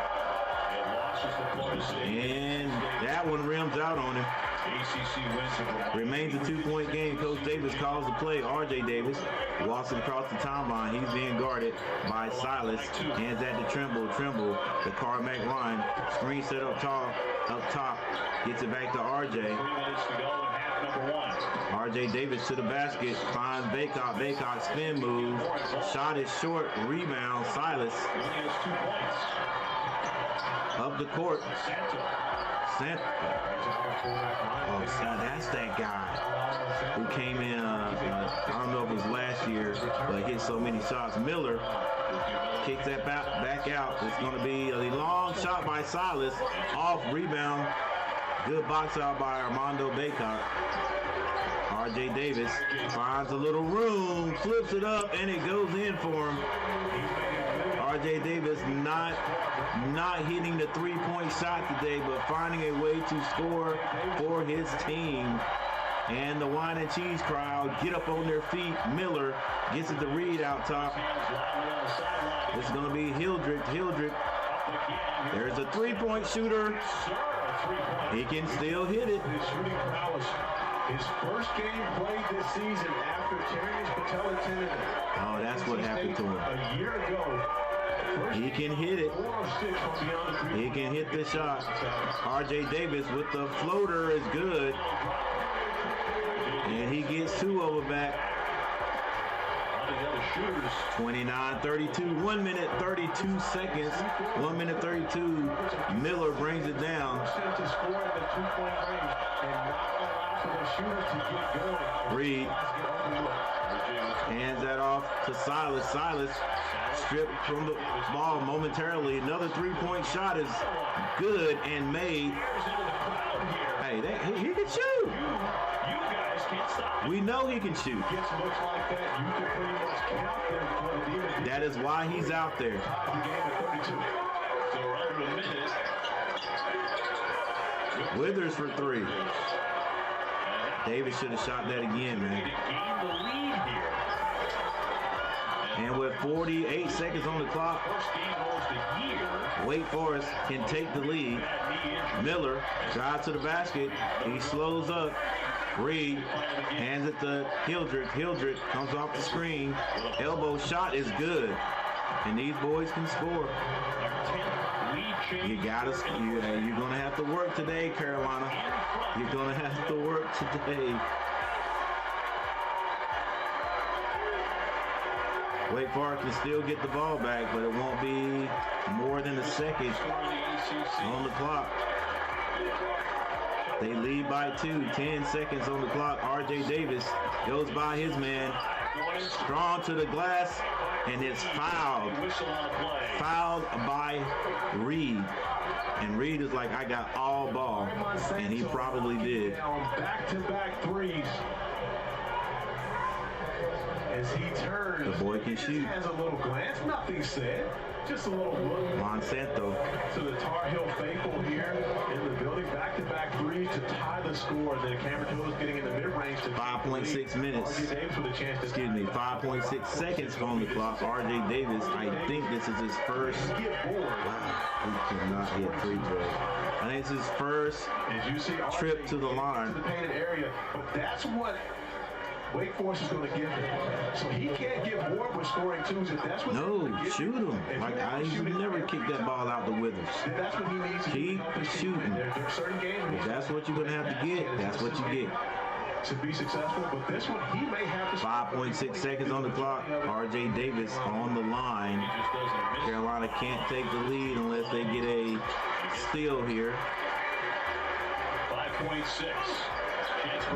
And that one rims out on him. ACC wins. Remains a 2-point game. Coach Davis calls the play. RJ Davis walks it across the timeline. He's being guarded by Silas. Hands that to Trimble. Trimble, the Carmack line. Screen set up top. Gets it back to RJ. 3 minutes to go in half number 1. RJ Davis to the basket. Finds Baycott. Baycott spin move. Shot is short. Rebound. Silas. He has 2 points. Up the court. Santa. Oh, that's that guy. who came in, I don't know if it was last year, but hit so many shots. Miller kicks that back out. It's going to be a long shot by Silas. Off rebound. Good box out by Armando Baycott. R.J. Davis finds a little room, flips it up, and it goes in for him. R.J. Davis not hitting the three-point shot today, but finding a way to score for his team. And the wine and cheese crowd get up on their feet. Miller gets it to Reed out top. It's going to be Hildreth. There's a three-point shooter. He can still hit it. His shooting prowess. His first game played this season after tearing his patella tendon. Oh, that's what happened to him. A year ago. He can hit it. He can hit the shot. R.J. Davis with the floater is good. And he gets two of them back. 29-32, 1 minute 32 seconds, 1 minute 32. Miller brings it down. Reed hands that off to Silas. Silas stripped from the ball momentarily. Another three-point shot is good and made. Hey, he can shoot. We know he can shoot. That is why he's out there. Withers for three. Davis should have shot that again, man. And with 48 seconds on the clock, Wake Forest can take the lead. Miller drives to the basket. He slows up. Reed hands it to Hildreth. Hildreth comes off the screen. Elbow shot is good. And these boys can score. You're gonna have to work today, Carolina. You're gonna have to work today. Wake Forest can still get the ball back, but it won't be more than a second on the clock. They lead by 2, 10 seconds on the clock. R.J. Davis goes by his man. Strong to the glass, and it's fouled. Fouled by Reed. And Reed is like, I got all ball. And he probably did. Back-to-back threes. As he turns, the boy can shoot. Has a little glance, nothing said. Just a little look. Monsanto. To the Tar Heel faithful here in the building. Back-to-back threes to tie the score. Then Cameron Hill is getting in the mid-range to 5.6 minutes. R.J. Davis with a chance to 5.6 seconds on the clock. R.J. Davis, I think this is his first. Wow, he cannot hit free throws. I think it's his first trip to the line. To the painted area. But that's what Wake Forest is going to give him. So he can't get more with scoring twos. If that's what shoot him. Like, I never kick that ball out the Withers. That's what he needs to keep shooting. There are certain games. If that's what you're going to have to get, that's what you get. To be successful, but this one he may have to. 5.6 seconds on the clock. R.J. Davis on the line. Carolina can't take the lead unless they get a steal here. 5.6.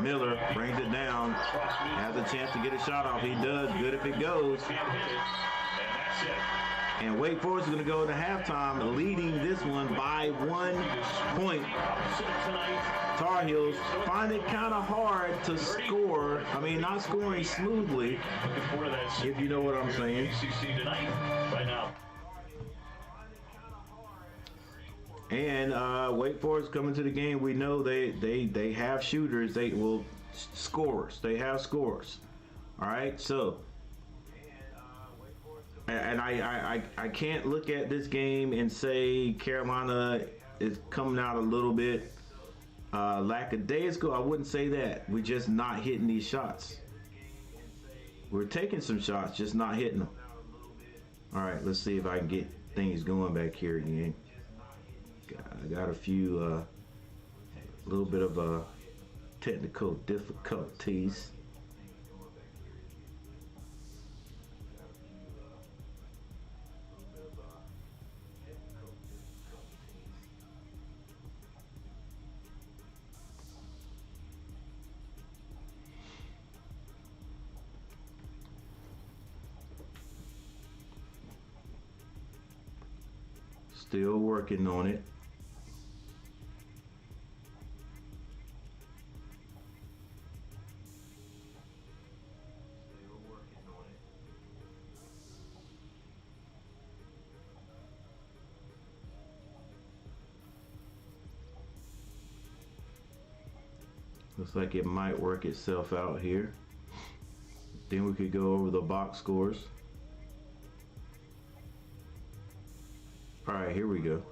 Miller brings it down, has a chance to get a shot off. He does. Good if it goes. And Wake Forest is going to go to halftime, leading this one by 1 point. Tar Heels find it kind of hard to score. I mean, not scoring smoothly, if you know what I'm saying. And Wake Forest coming to the game, we know they have shooters. They will scorers. They have scorers. All right, so and I can't look at this game and say Carolina is coming out a little bit lackadaisical. I wouldn't say that. We're just not hitting these shots. We're taking some shots, just not hitting them. All right, let's see if I can get things going back here again. I got a few, little bit of technical difficulties. Still working on it. Looks like it might work itself out here. Then we could go over the box scores. All right, here we go.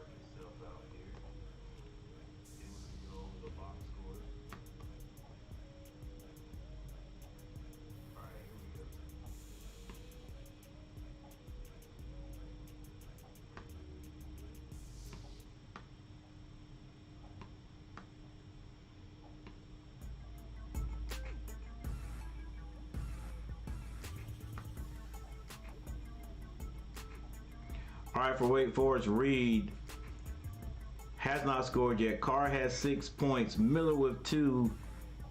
All right, for Wake Forest, Reed has not scored yet. Carr has 6 points. Miller with 2.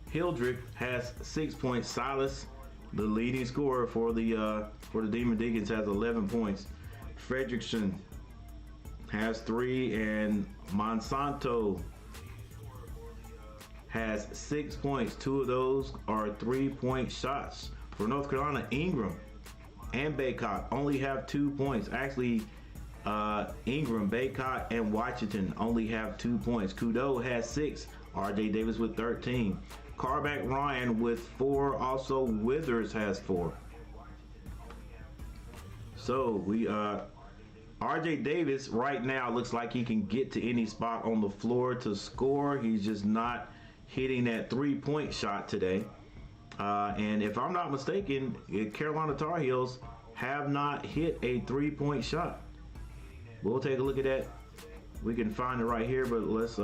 Hildreth has 6 points. Silas, the leading scorer for the Demon Deacons, has 11 points. Fredrickson has 3, and Monsanto has 6 points. 2 of those are 3-point shots. For North Carolina, Ingram and Baycott only have 2 points. Actually, Ingram, Baycott, and Washington only have 2 points. Kudo has 6. RJ Davis with 13. Carback Ryan with 4. Also, Withers has 4. So we RJ Davis right now looks like he can get to any spot on the floor to score. He's just not hitting that 3-point shot today. And if I'm not mistaken, Carolina Tar Heels have not hit a 3-point shot. We'll take a look at that. We can find it right here, but let's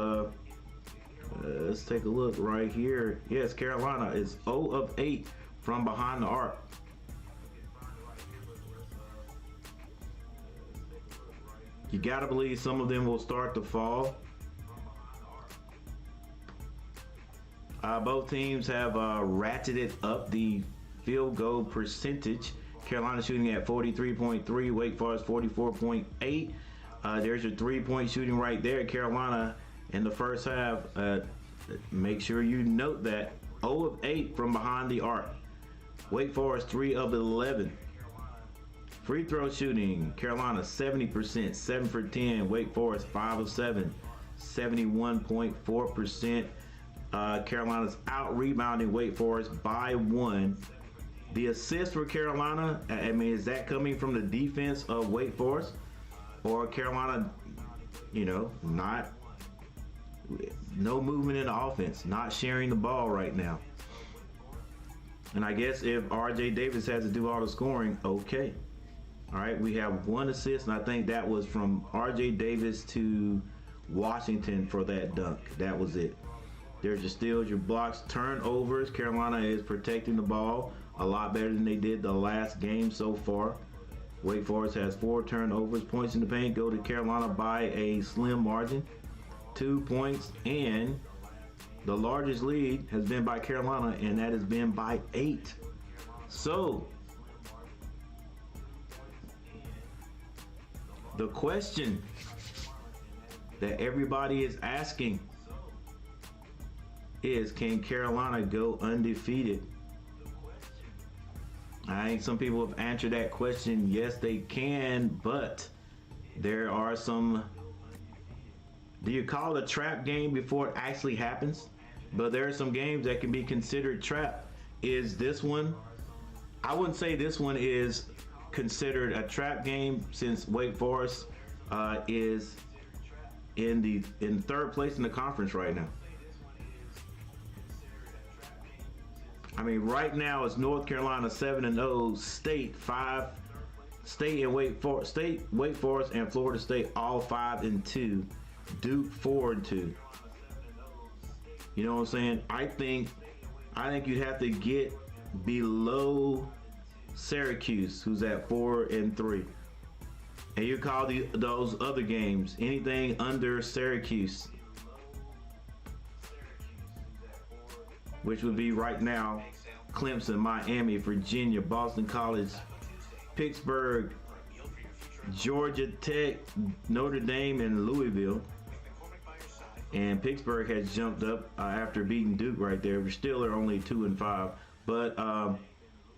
take a look right here. Yes, Carolina is 0 of 8 from behind the arc. You gotta believe some of them will start to fall. Both teams have ratcheted up the field goal percentage. Carolina shooting at 43.3, Wake Forest 44.8. There's your 3-point shooting right there. Carolina in the first half, make sure you note that 0 of 8 from behind the arc. Wake Forest 3 of 11. Free throw shooting, Carolina 70%, 7 for 10. Wake Forest 5 of 7, 71.4%. Carolina's out rebounding Wake Forest by 1. The assist for Carolina, I mean, is that coming from the defense of Wake Forest? Or Carolina, no movement in the offense, not sharing the ball right now. And I guess if RJ Davis has to do all the scoring, okay. All right, we have 1 assist, and I think that was from RJ Davis to Washington for that dunk. That was it. There's your steals, your blocks, turnovers. Carolina is protecting the ball a lot better than they did the last game so far. Wake Forest has 4 turnovers. Points in the paint go to Carolina by a slim margin, 2 points, and the largest lead has been by Carolina, and that has been by 8. So the question that everybody is asking is, can Carolina go undefeated? I think some people have answered that question. Yes, they can, but there are some, do you call it a trap game before it actually happens? But there are some games that can be considered trap. Is this one? I wouldn't say this one is considered a trap game, since Wake Forest is in 3rd place in the conference right now. I mean, right now it's North Carolina 7-0, State 5, State and Wake Forest, Wake Forest and Florida State all 5-2, Duke 4-2. You know what I'm saying? I think you'd have to get below Syracuse, who's at 4-3, and you call those other games anything under Syracuse, which would be right now Clemson, Miami, Virginia, Boston College, Pittsburgh, Georgia Tech, Notre Dame, and Louisville. And Pittsburgh has jumped up after beating Duke right there. We still are only 2-5. But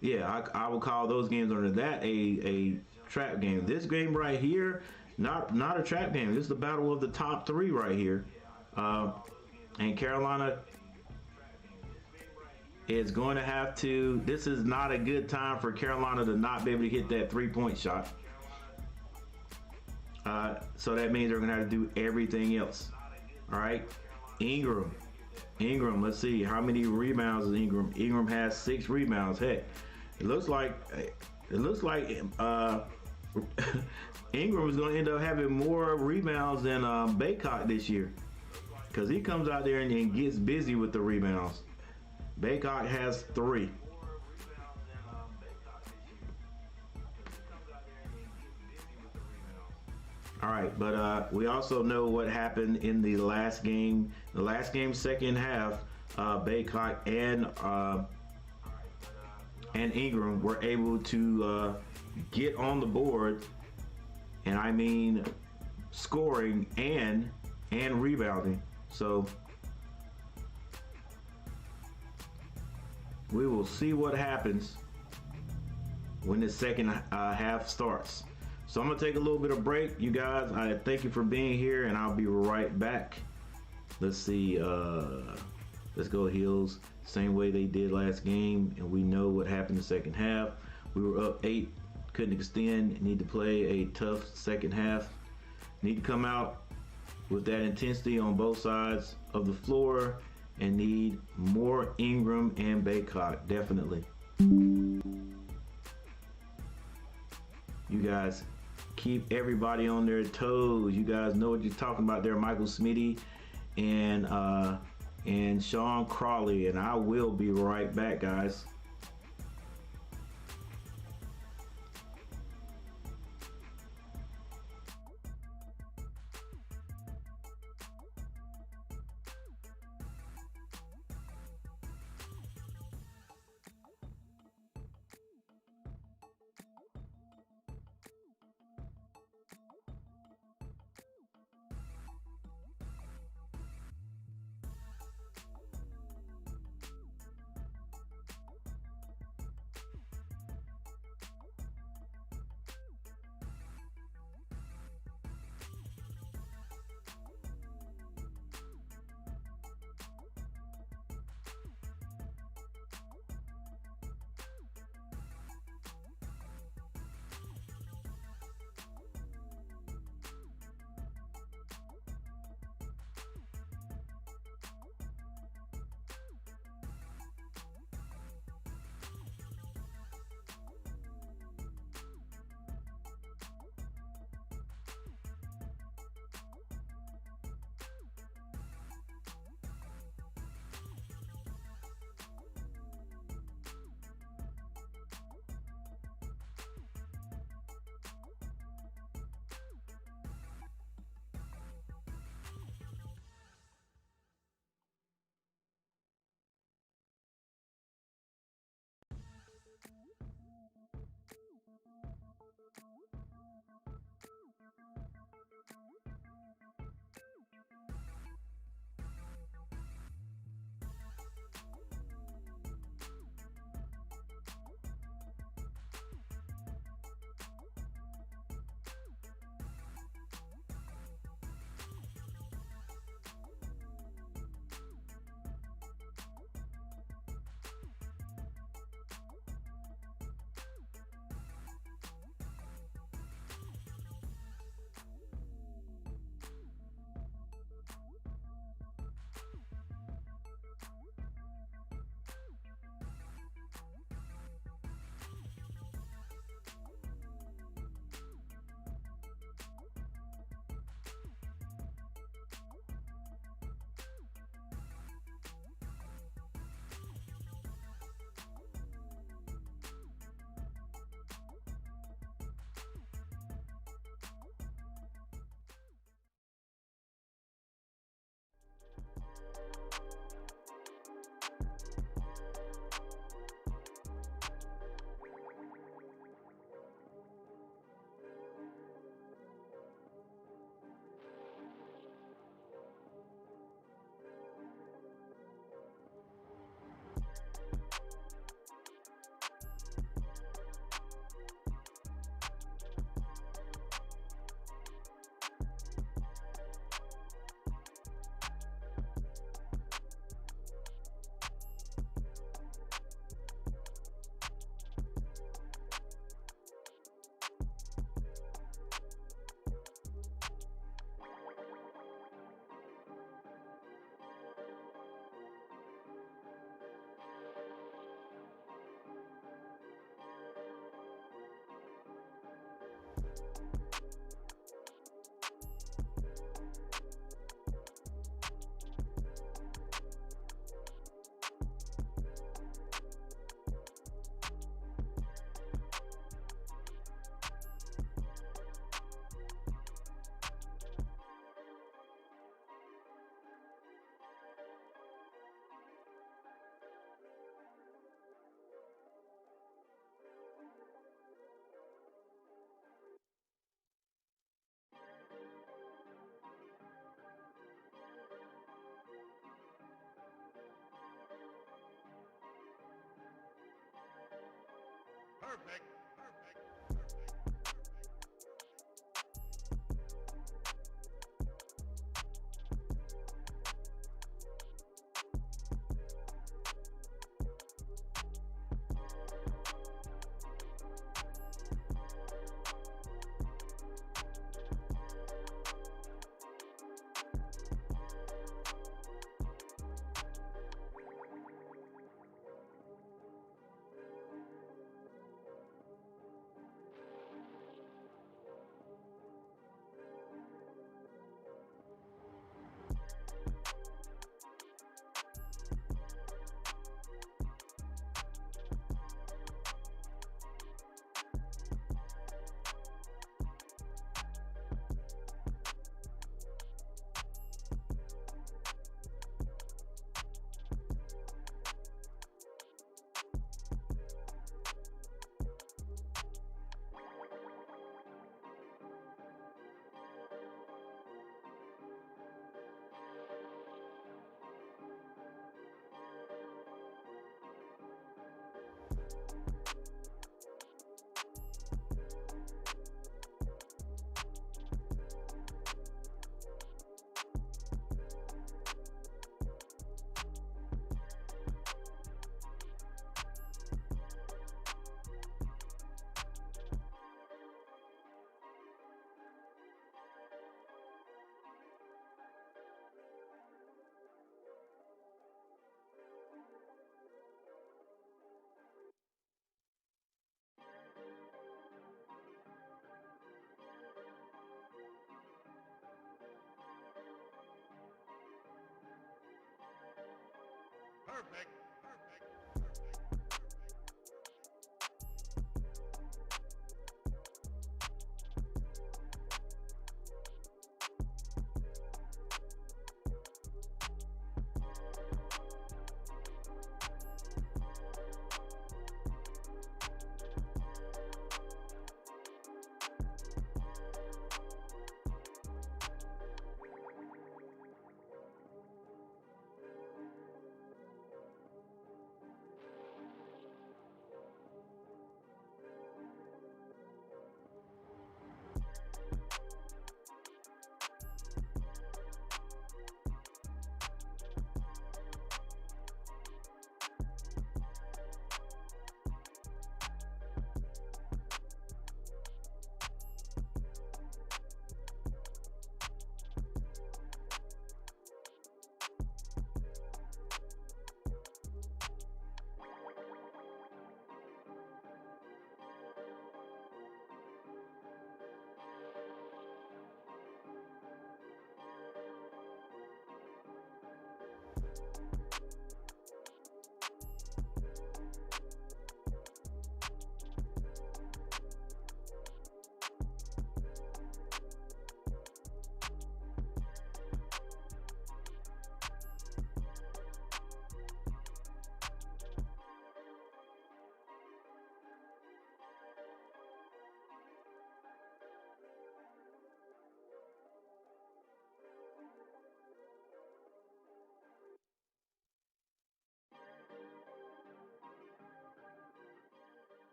yeah, I will call those games under that a trap game. This game right here, not a trap game. This is the battle of the top three right here. And Carolina is going to have to. This is not a good time for Carolina to not be able to hit that 3-point shot. So that means they're going to have to do everything else. All right, Ingram, let's see, how many rebounds is Ingram? Ingram has 6 rebounds. Heck, it looks like Ingram is going to end up having more rebounds than Baycott this year, because he comes out there and gets busy with the rebounds. Baycott has 3. All right, but we also know what happened in the last game. The last game, second half, Baycott and Ingram were able to get on the board, and I mean scoring and rebounding. So we will see what happens when the second half starts. So I'm going to take a little bit of break. You guys, I thank you for being here, and I'll be right back. Let's see. Let's go Heels. Same way they did last game, and we know what happened in the second half. We were up 8, couldn't extend. Need to play a tough second half. Need to come out with that intensity on both sides of the floor, and need more Ingram and Baycott, definitely. You guys keep everybody on their toes. You guys know what you're talking about there, Michael Smitty and Sean Crawley, and I will be right back, guys.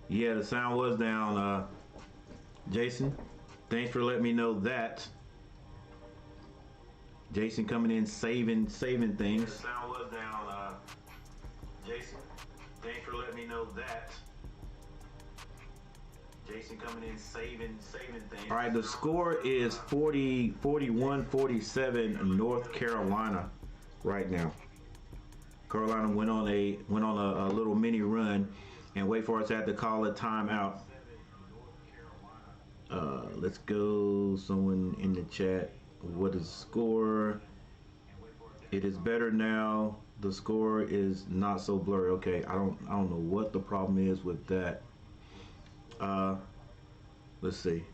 Yeah, the sound was down. Jason, thanks for letting me know that. Jason coming in saving things. The sound was down. Jason, thanks for letting me know that. Jason coming in saving things. All right, the score is 41-47 North Carolina right now. Carolina went on a little mini run, and Wake Forest had to call a timeout. Let's go. Someone in the chat. What is the score? It is better now. The score is not so blurry. Okay, I don't know what the problem is with that. Let's see.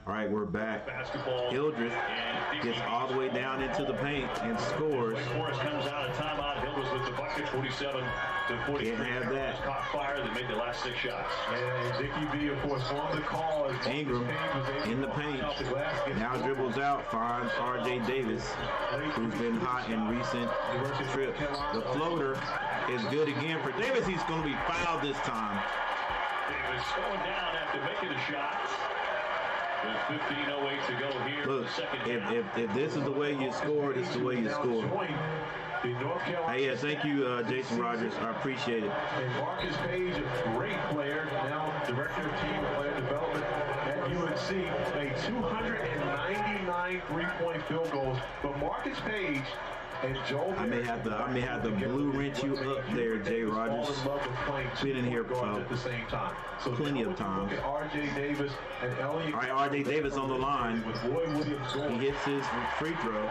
All right, we're back. Basketball. Hildreth gets all the way down into the paint and scores. Wake Forest comes out of timeout. Hildreth with the bucket, 47-43. Can't have that. Caught fire. They made the last 6 shots. And Dickie B, of course, on the call. As Ingram in the paint. Now dribbles out, finds R.J. Davis, who's been hot in recent trips. The floater is good again for Davis. He's going to be fouled this time. Davis going down after making a shot. With 15:08 to go here. Look, in the second if this is the way you score, this is the way you score. Hey, yeah, thank you, Jason Rogers. I appreciate it. And Marcus Page, a great player, now director of team player development at UNC, made 299 three-point field goals. But Marcus Page and Joel, I may have to blue wrench you up there, Jay Rogers. Been in here at the same time. So plenty of times. R.J. Davis and Elliott. All right, R.J. Davis on the line. He hits his free throw.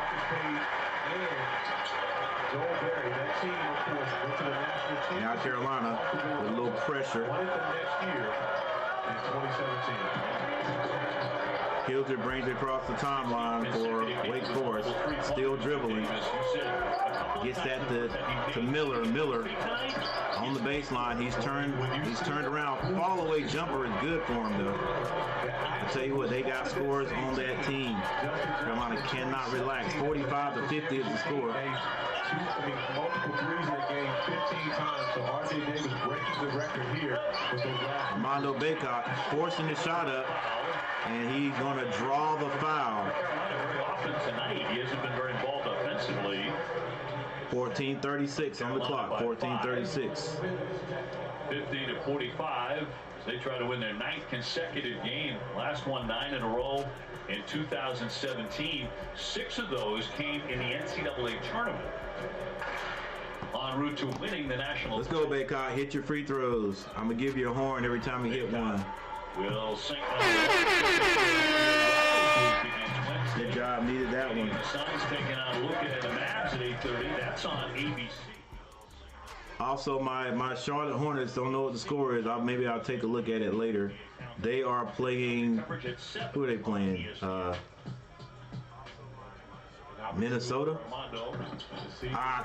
Joel Berry, that team, of course, went to the national championship. Now Carolina with a little pressure. Won it the next year in 2017. Hildreth brings it across the timeline for Wake Forest. Still dribbling. Gets that to Miller. Miller on the baseline. He's turned around. Fall away jumper is good for him though. I tell you what, they got scores on that team. Carolina cannot relax. 45-50 is the score. Multiple threes in the game, 15 times. So R.J. Davis breaking the record here with those last. Armando Baycott forcing the shot up, and he's going to draw the foul. Very often tonight, he hasn't been very involved offensively. 14:36 on the clock. 14:36. 50-45. They try to win their 9th consecutive game. Last one 9 in a row in 2017. 6 of those came in the NCAA tournament. En route to winning the national. Let's go, Baycott. Hit your free throws. I'm going to give you a horn every time you hit one. Will sink. Good job. Needed that one. The Suns taking out a look at the Mavs at 8:30. That's on ABC. Also, my Charlotte Hornets don't know what the score is. Maybe I'll take a look at it later. They are playing. Who are they playing? Minnesota?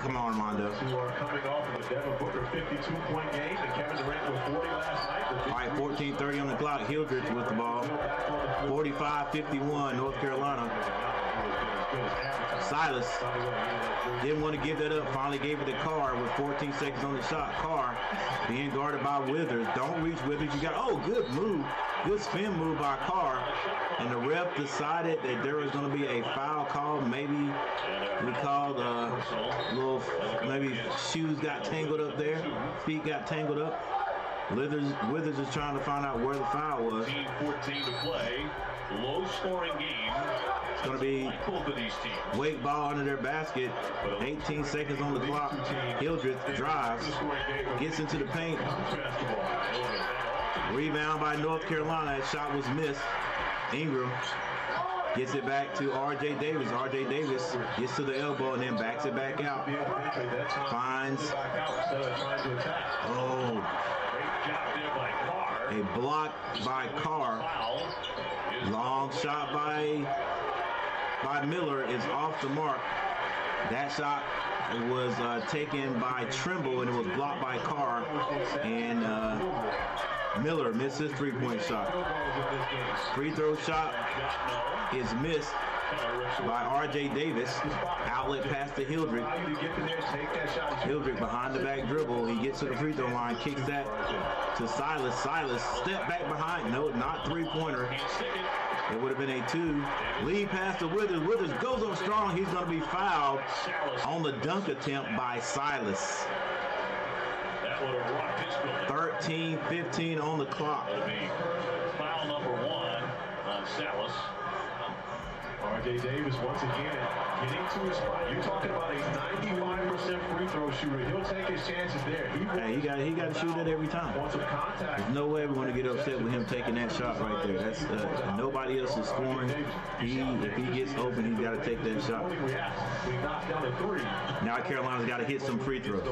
Come on, Armando. Who are coming off of a Devin Booker 52-point game and Kevin Durant with 40 last night. All right, 14:30 on the clock. Hildreth with the ball. 45-51, North Carolina. Silas didn't want to give that up. Finally gave it to Carr with 14 seconds on the shot. Carr being guarded by Withers. Don't reach Withers. You got, good move. Good spin move by Carr. And the ref decided that there was going to be a foul call. Maybe we called maybe shoes got tangled up there. Feet got tangled up. Withers is trying to find out where the foul was. 14 to play. Low scoring game. It's going to be Wake ball under their basket. 18 seconds on the clock. Hildreth drives. Gets into the paint. Rebound by North Carolina. That shot was missed. Ingram gets it back to R.J. Davis. R.J. Davis gets to the elbow and then backs it back out. Finds. A block by Carr. Long shot by Miller is off the mark. That shot was taken by Trimble and it was blocked by Carr. And Miller missed his three-point shot. Free throw shot is missed. by R.J. Davis. Outlet pass to Hildrick. Hildrick behind the back dribble. He gets to the free throw line, kicks that to Silas. Silas step back behind. No, not three-pointer. It would have been a 2. Lead pass to Withers. Withers goes up strong. He's going to be fouled on the dunk attempt by Silas. 13-15 on the clock. Foul number 1 on Salas. R.J. Davis once again getting to his spot. You're talking about a 95% free throw shooter. He'll take his chances there. He got to shoot it every time. There's no way we want to get upset with him taking that shot right there. That's nobody else is scoring. If he gets open, he's got to take that shot. Now Carolina's got to hit some free throws.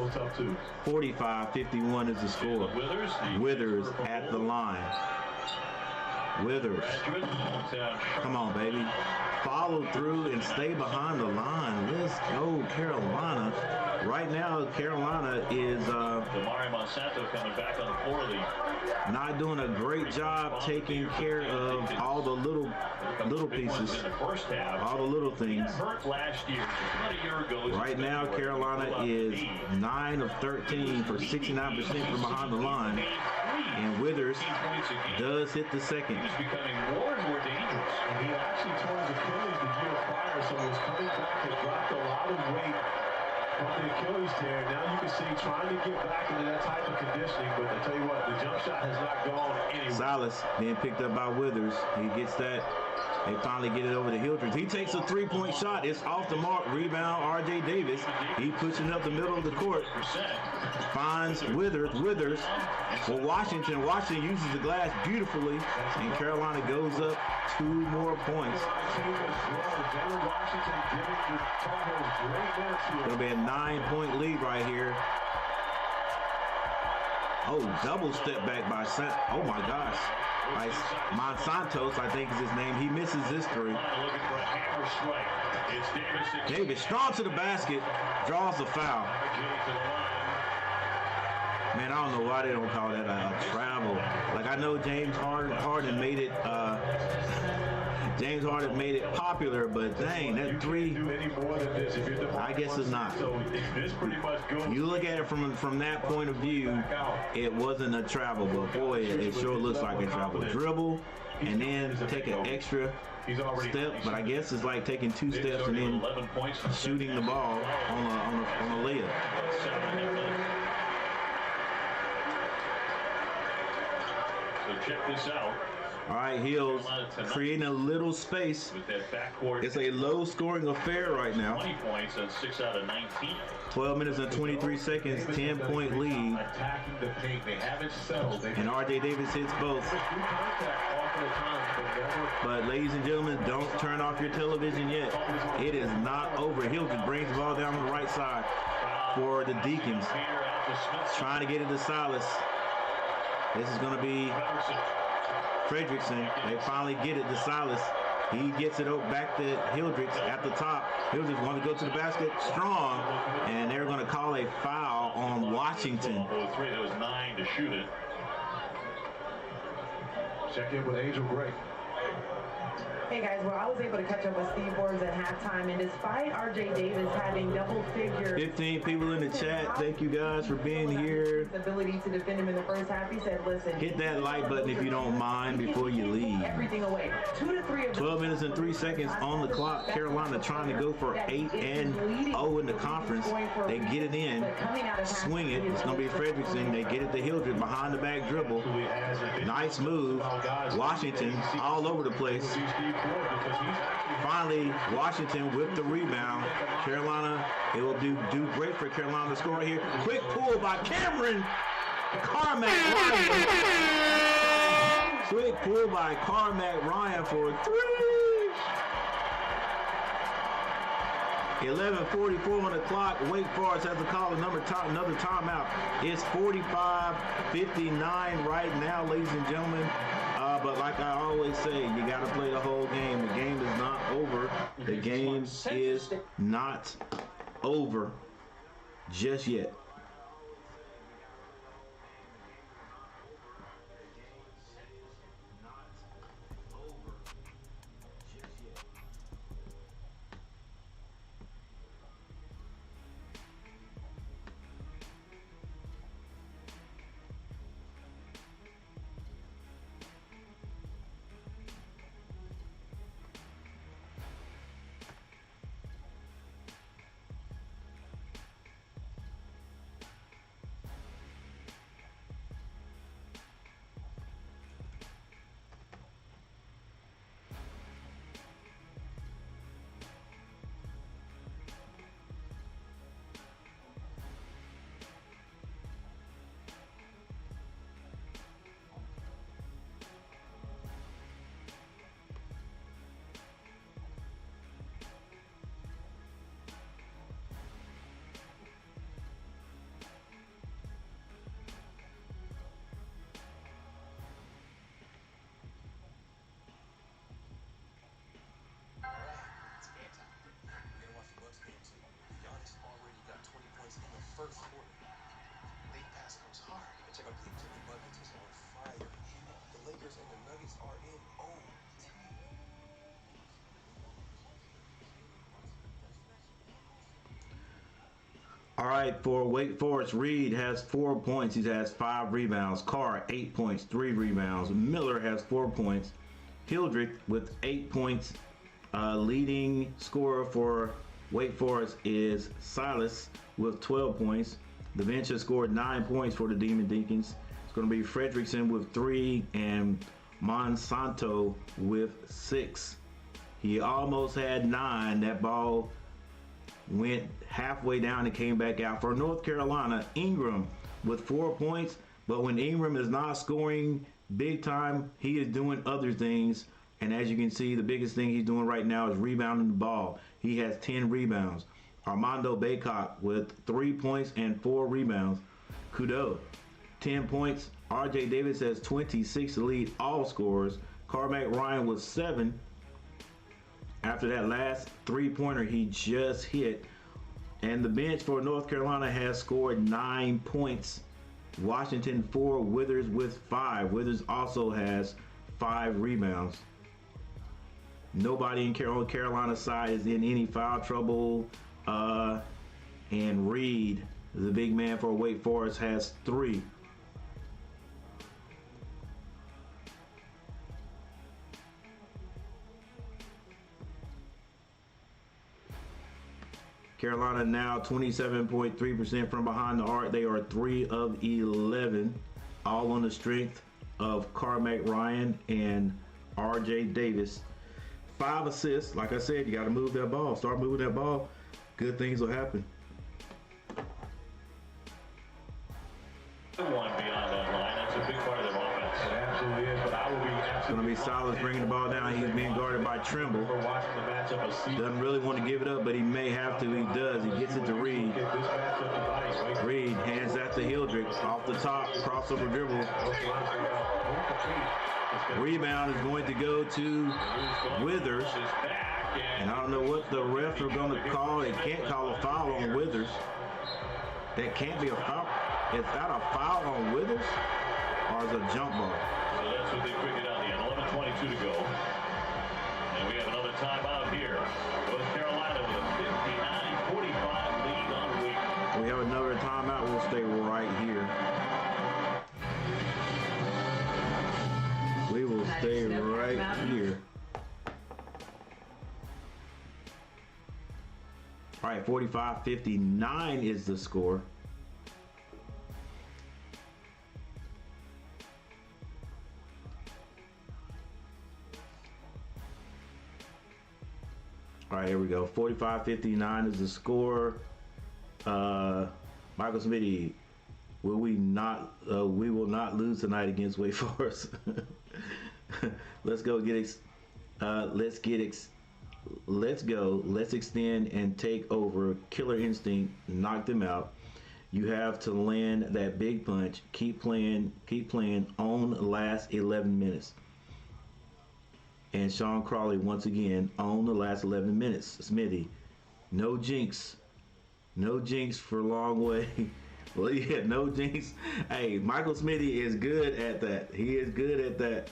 45-51 is the score. Withers at the line. Withers. Come on, baby. Follow through and stay behind the line. Let's go, Carolina. Right now, Carolina is coming back on the floor lead. Not doing a great job taking care of all the little pieces, all the little things. Right now, Carolina is 9 of 13 for 69% from behind the line. And Withers does hit the second. He's becoming more and more dangerous. And he actually tore his Achilles the year prior, so he's coming back and dropped a lot of weight from the Achilles tear. Now you can see trying to get back into that type of conditioning, but I tell you what, the jump shot has not gone anywhere. Silas being picked up by Withers. He gets that. They finally get it over to Hildrick. He takes a three-point shot. It's off the mark. Rebound, R.J. Davis. He pushing it up the middle of the court. Finds Withers. Withers for Washington. Washington uses the glass beautifully. And Carolina goes up 2 more points. It'll be a 9-point lead right here. Oh, double step back by oh my gosh. By Monsantos, I think is his name. He misses this 3. Davis strong to the basket, draws the foul. Man, I don't know why they don't call that a travel. Like, I know James Harden made it James Harden made it popular, but dang, that 3, I guess it's not. You look at it from that point of view, it wasn't a travel, but boy, it sure looks like a travel. Dribble, and then take an extra step, but I guess it's like taking 2 steps and then shooting the ball on a layup. So check this out. All right, Hills creating a little space. It's a low-scoring affair right now. 20 points and 6 out of 19. 12 minutes and 23 seconds, 10-point lead. And R.J. Davis hits both. But, ladies and gentlemen, don't turn off your television yet. It is not over. Hilton brings the ball down on the right side for the Deacons. Trying to get it to Silas. This is going to be Fredrickson. They finally get it to Silas. He gets it back to Hildricks at the top. Hildricks want to go to the basket strong, and they're going to call a foul on Washington. There was 9 to shoot it. Check in with Angel Gray. Hey guys, well, I was able to catch up with Steve Forbes at halftime, and despite R.J. Davis having double figures, 15 people in the chat. Thank you guys for being here. His ability to defend him in the first half, he said, "Listen, hit that like button if you don't mind before you leave." Everything away. 2 to 3 of 12 minutes and 3 seconds on the clock. Carolina trying to go for 8-0 in the conference. They get it in, swing it. It's going to be Fredrickson. They get it to Hildreth behind the back dribble. Nice move. Washington all over the place. Finally, Washington with the rebound. Carolina, it will do great for Carolina to score here. Quick pull by Cameron Carmack Ryan. Quick pull by Carmack Ryan for a 3. 11:44 on the clock. Wake Forest has to call another timeout. It's 45-59 right now, ladies and gentlemen. But like I always say, you got to play the whole game. The game is not over. The game is not over just yet. All right, for Wake Forest, Reed has 4 points. He has 5 rebounds. Carr, 8 points, 3 rebounds. Miller has 4 points. Hildreth with 8 points. Leading scorer for Wake Forest is Silas with 12 points. The bench has scored 9 points for the Demon Deacons. It's going to be Fredrickson with 3 and Monsanto with 6. He almost had 9. That ball went halfway down and came back out. For North Carolina, Ingram with 4 points. But when Ingram is not scoring big time, he is doing other things. And as you can see, the biggest thing he's doing right now is rebounding the ball. He has 10 rebounds. Armando Baycock with 3 points and 4 rebounds. Kudo, 10 points. RJ Davis has 26 to lead all scorers. Carmack Ryan with 7. After that last 3-pointer he just hit. And the bench for North Carolina has scored 9 points. Washington 4, Withers with 5. Withers also has 5 rebounds. Nobody in Carolina's side is in any foul trouble. And Reed, the big man for Wake Forest, has 3. Carolina now 27.3% from behind the arc. They are 3 of 11, all on the strength of Carmack Ryan and RJ Davis. 5 assists. Like I said, you got to move that ball. Start moving that ball. Good things will happen. One beyond that line. That's a big part of their offense. It absolutely is. But I will be It's going to be Silas bringing the ball down. He's being guarded by Trimble. Doesn't really want to give it up, but he may have to. He does. He gets it to Reed. Reed hands that to Hildreth. Off the top, crossover dribble. Rebound is going to go to Withers. And I don't know what the refs are going to call. They can't call a foul on Withers. That can't be a foul. Is that a foul on Withers? Or is it a jump ball? So that's what they figured out. The 11:22 to go. And we have another timeout here. North Carolina with a 59-45 lead on the week. We have another timeout. We'll stay right here. We will stay right here. All right, 45-59 is the score. All right, here we go. 45-59 is the score. Michael Smitty, we will not lose tonight against Wake Forest. Let's go get let's extend and take over. Killer instinct, knock them out. You have to land that big punch. Keep playing, own the last 11 minutes. And Sean Crawley once again own the last 11 minutes. Smithy, no jinx for long way. Well, yeah, no jinx. Hey, Michael Smitty is good at that. He is good at that.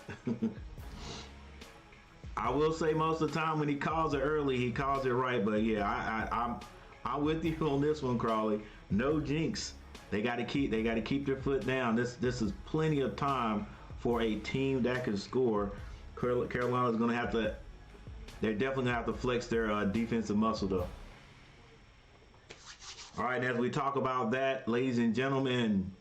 I will say most of the time when he calls it early, he calls it right. But yeah, I'm with you on this one, Crawley. No jinx. They got to keep their foot down. This is plenty of time for a team that can score. Carolina's gonna have to. They're definitely gonna have to flex their defensive muscle though. All right, as we talk about that, ladies and gentlemen,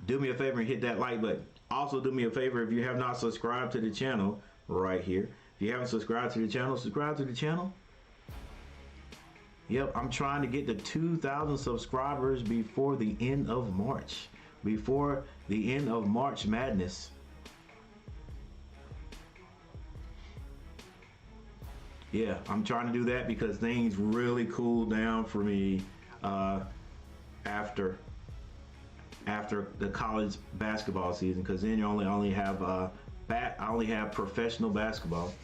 do me a favor and hit that like button. Also, do me a favor if you have not subscribed to the channel right here. If you haven't subscribed to the channel, subscribe to the channel. Yep, I'm trying to get to 2,000 subscribers before the end of March. Before the end of March Madness. Yeah, I'm trying to do that because things really cooled down for me after the college basketball season, because then you only have I only have professional basketball.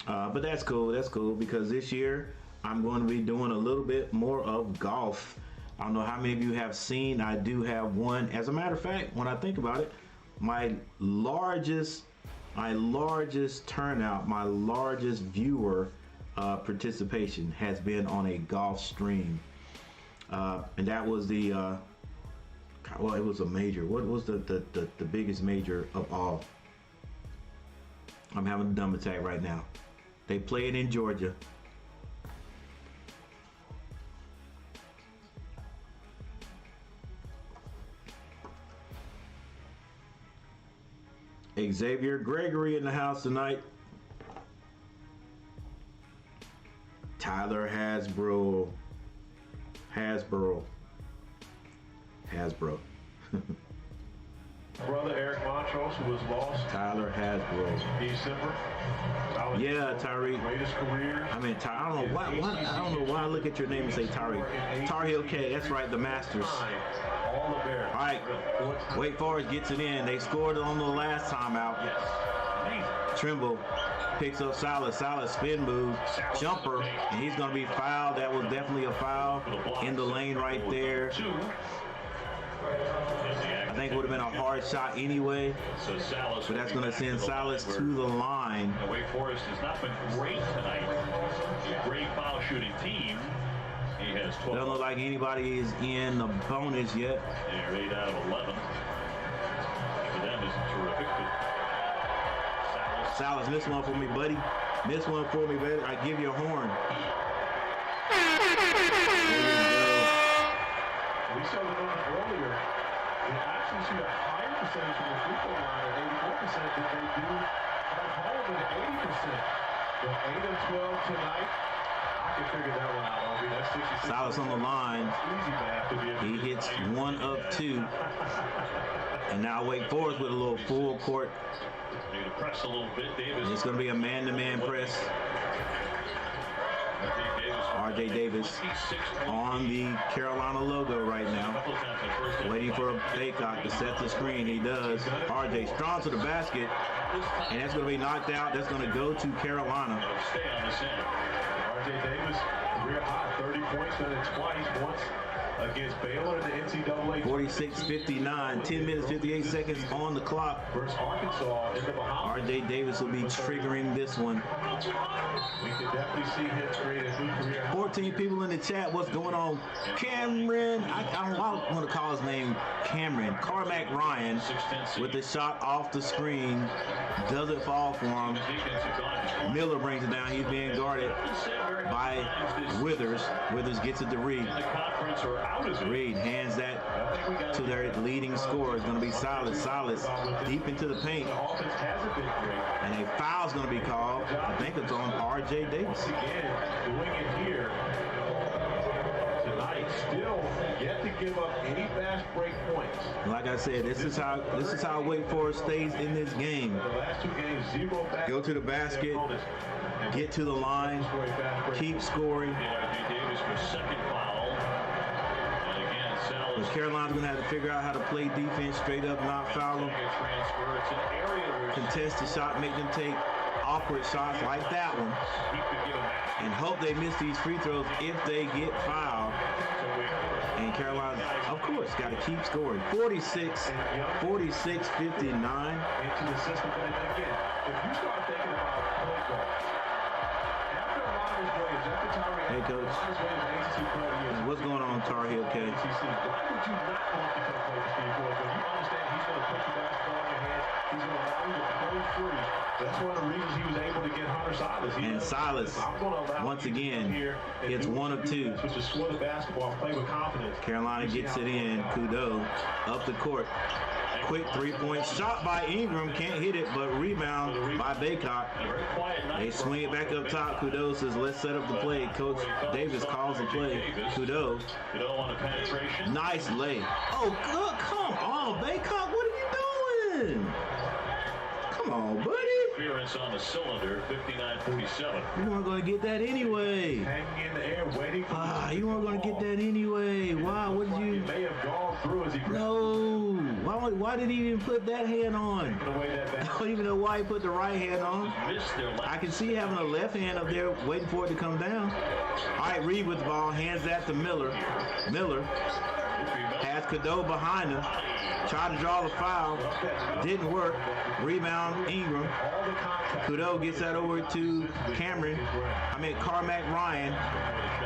But that's cool. That's cool because this year I'm going to be doing a little bit more of golf. I don't know how many of you have seen. I do have one. As a matter of fact, when I think about it, my largest turnout, my largest viewer participation has been on a golf stream. And that was the well, it was a major. What was the biggest major of all? I'm having a dumb attack right now. They play it in Georgia. Xavier Gregory in the house tonight. Tyler Hasbro. Brother Eric Montrose, who was lost. Tyler Hasbro. December. Yeah, Tyreek. Greatest career. I mean, I don't know why. I don't know why I look at your name and say Tyreek. Tar Heel K. That's right, the Masters. All the Bears. All right, Wake Forest gets it in. They scored on the last time out. Trimble picks up Silas. Silas spin move, jumper, and he's going to be fouled. That was definitely a foul in the lane right there. I think it would have been a hard shot anyway, but that's going to send Silas to the line. Wake Forest has not been great tonight. Great foul shooting team. He has 12. Doesn't look like anybody is in the bonus yet. They're 8 out of 11. For them is terrific. Silas, miss one for me, buddy. Miss one for me, buddy. I give you a horn. We saw the number earlier. They actually shoot a higher percentage from the free throw line at 84% than they do at home at 80%. But 8 of 12 tonight. I can figure that one out. That's 66. Silas on the line. Easy math to be able to He hits 1 of 2. And now Wake Forest with a little full court. Need to press a little bit, Davis. It's going to be a man-to-man press. R.J. Davis on the Carolina logo right now. Waiting for Baycott to set the screen. He does. R.J. strong to the basket. And that's going to be knocked out. That's going to go to Carolina. Stay on the center. R.J. Davis, career high, 30 points, done it twice. Once against Baylor in the NCAA. 46-59, 10 minutes, 58 seconds on the clock. Versus Arkansas in the Bahamas. R.J. Davis will be triggering this one. We can definitely see him create a new career. 14 people in the chat. What's going on? Cameron, I don't want to call his name Cameron. Carmack Ryan with the shot off the screen. Doesn't fall for him. Miller brings it down. He's being guarded by Withers. Withers gets it to Reed. Reed hands that to their leading scorer. It's going to be Silas. Silas deep into the paint. And a foul's going to be called. I think it's on R.J. Davis. Again, doing it here tonight. Still yet to give up any fast break points. Like I said, this is how Wake Forest stays in this game. The last 2 games, 0 fast. Go to the basket, get to the line, keep scoring. Davis for second foul. And again, Sellers. Carolina's going to have to figure out how to play defense straight up, not foul them. Contest the shot, make them take awkward shots like that one. And hope they miss these free throws if they get fouled. And Carolina, of course, got to keep scoring. 46-59. Into the system. And again, if you start thinking about point guard, after Ronald's Williams, after Tyree, hey, Coach. What's going on, Tar Heel K? Why would you not want to come play with Steve Boyd? When you understand he's going to put the basketball in your hands, he's going to allow you to play free. That's one of the reasons he was able to get Hunter Silas. And Silas, once again, hits 1 of 2. Which is score the basketball, play with confidence. Carolina gets it in. Kudo up the court. Quick 3-point shot by Ingram. Can't hit it, but rebound by Baycott. They swing it back up top. Kudo says, let's set up the play. Coach Davis calls the play. Kudo. Nice lay. Oh, good. Come on, Baycott. What are you doing? Come on, buddy. Clearance on the cylinder, 59-47. You weren't going to get that anyway. Hanging in the air, waiting for you weren't going to get that anyway. Why? What did you? He may have gone through as he No. Why did he even put that hand on? I don't even know why he put the right hand on. I can see having a left hand up there waiting for it to come down. All right, Reed with the ball, hands that to Miller. Miller has Cadeau behind him. Tried to draw the foul. Didn't work. Rebound, Ingram. Kudo gets that over to Carmack Ryan.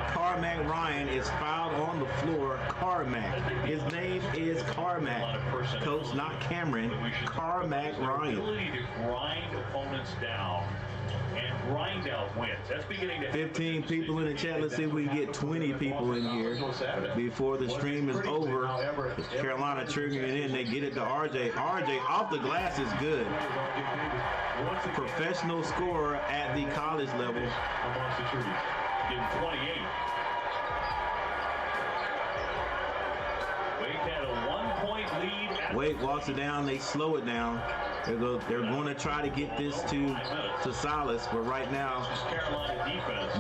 Carmack Ryan is fouled on the floor. Carmack. His name is Carmack. Coach, not Cameron. Carmack Ryan. Ability to grind opponents down and grind out wins. That's beginning to 15 people in the chat. Let's see if we can get 20 people in here before the stream is over. Carolina triggering it in. They get it to RJ. RJ off the glass is good. Professional scorer at the college level. Getting 28. Wake had a 1-point lead. Wake walks it down. They slow it down. They're going to try to get this to Silas, but right now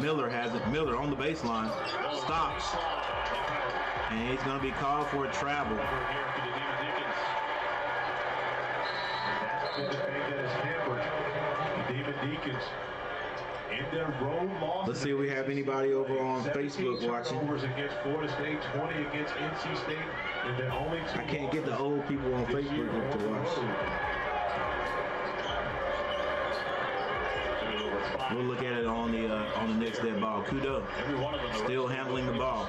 Miller has it. Miller on the baseline. Stops. And he's going to be called for a travel. That's the thing that has hampered the Demon Deacons in their road loss. Let's see if we have anybody over on Facebook watching. Against Florida State, 20 against NC State, and then only I can't get the old people on Facebook to watch. We'll look at it on the next dead ball. Kudo still handling the ball.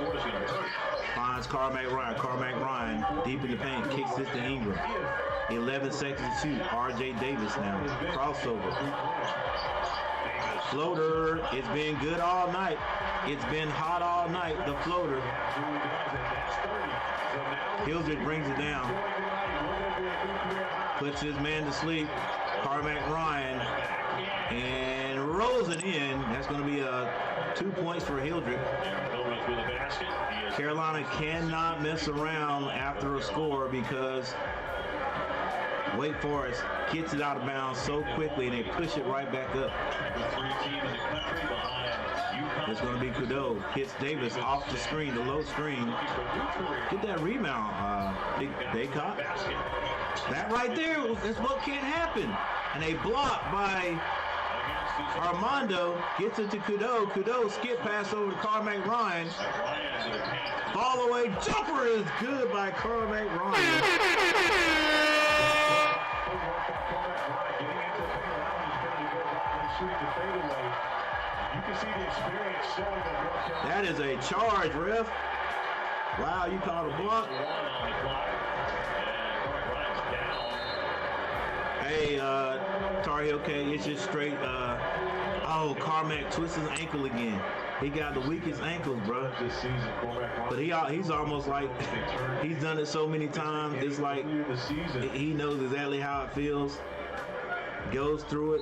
Finds Carmack Ryan. Carmack Ryan deep in the paint. Kicks it to Ingram. 11 seconds to shoot. RJ Davis now. Crossover. Floater. It's been good all night. It's been hot all night. The floater. Hildreth brings it down. Puts his man to sleep. Carmack Ryan. And rolls it in. That's going to be 2 points for Hildreth. Carolina cannot mess around after a score because Wake Forest gets it out of bounds so quickly and they push it right back up. It's going to be Kudo. Hits Davis off the screen, the low screen. Get that rebound, Daycott. That right there is what can't happen. And a block by Armando gets it to Kudo. Kudo skip pass over to Carmack Ryan. Ball away. Jumper is good by Carmack Ryan. That is a charge, ref. Wow, you called a block. Hey, Tar Heel K, it's just straight. Carmack twists his ankle again. He got the weakest ankles, bro. But he's almost like he's done it so many times. It's like he knows exactly how it feels. Goes through it,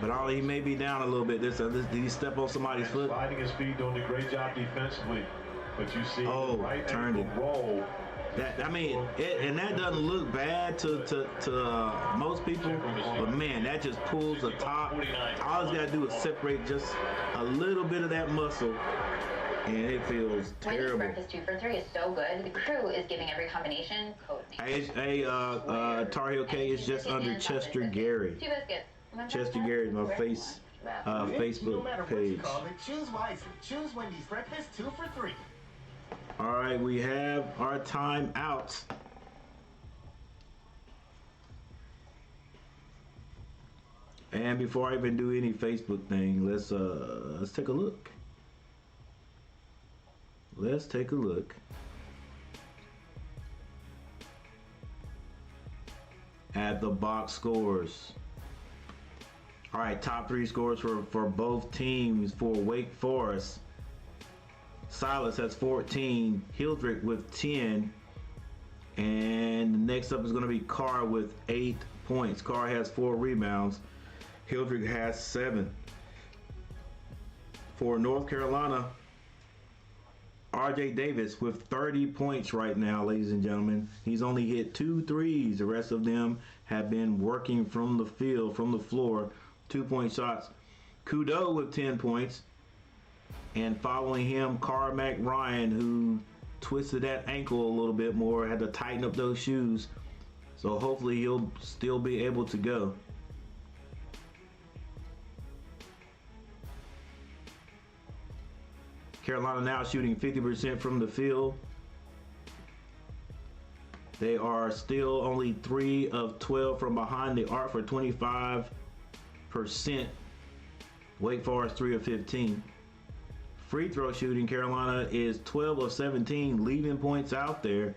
but he may be down a little bit. Did he step on somebody's foot? Finding his feet, doing a great job defensively. But you see, right turned it. Roll. And that doesn't look bad to most people, but man, that just pulls the top. All it's got to do is separate just a little bit of that muscle, and it feels terrible. Breakfast 2 for 3 is so good. The crew is giving every combination code names. Hey, Tar Heel K is just under Chester Gary. 2 biscuits. Chester Gary is my Facebook page. Choose wisely. Choose Wendy's breakfast 2 for 3. All right, we have our time out. And before I even do any Facebook thing, let's take a look. Let's take a look at the box scores. All right, top 3 scores for both teams. For Wake Forest, Silas has 14, Hildreth with 10, and next up is going to be Carr with 8 points. Carr has 4 rebounds. Hildreth has 7. For North Carolina, RJ Davis with 30 points right now, ladies and gentlemen. He's only hit 2 threes. The rest of them have been working from the field, from the floor, 2-point shots. Kudo with 10 points. And following him, Carmack Ryan, who twisted that ankle a little bit more, had to tighten up those shoes. So hopefully he'll still be able to go. Carolina now shooting 50% from the field. They are still only 3 of 12 from behind the arc for 25%. Wake Forest 3 of 15. Free throw shooting, Carolina is 12 of 17, leaving points out there.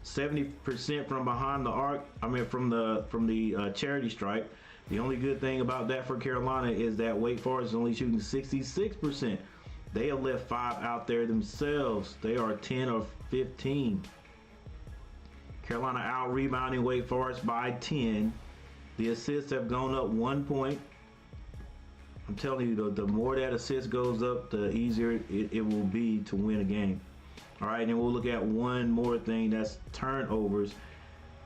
70% from behind the arc. I mean, from the charity stripe. The only good thing about that for Carolina is that Wake Forest is only shooting 66%. They have left 5 out there themselves. They are 10 of 15. Carolina out rebounding Wake Forest by 10. The assists have gone up 1 point. I'm telling you, the more that assist goes up, the easier it will be to win a game. All right, and we'll look at one more thing. That's turnovers.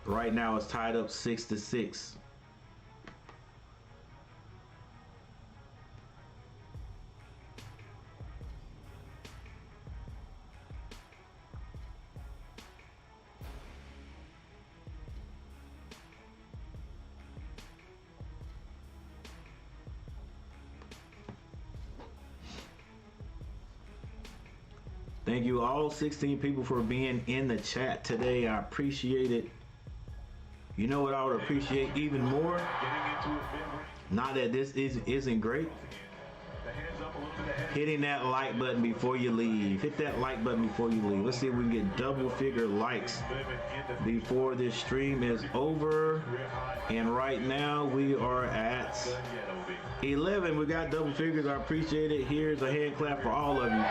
Right now it's tied up 6-6. Thank you all 16 people for being in the chat today. I appreciate it. You know what I would appreciate even more? Not that this isn't great. Hitting that like button before you leave. Hit that like button before you leave. Let's see if we can get double figure likes before this stream is over. And right now we are at 11. We got double figures. I appreciate it. Here's a hand clap for all of you.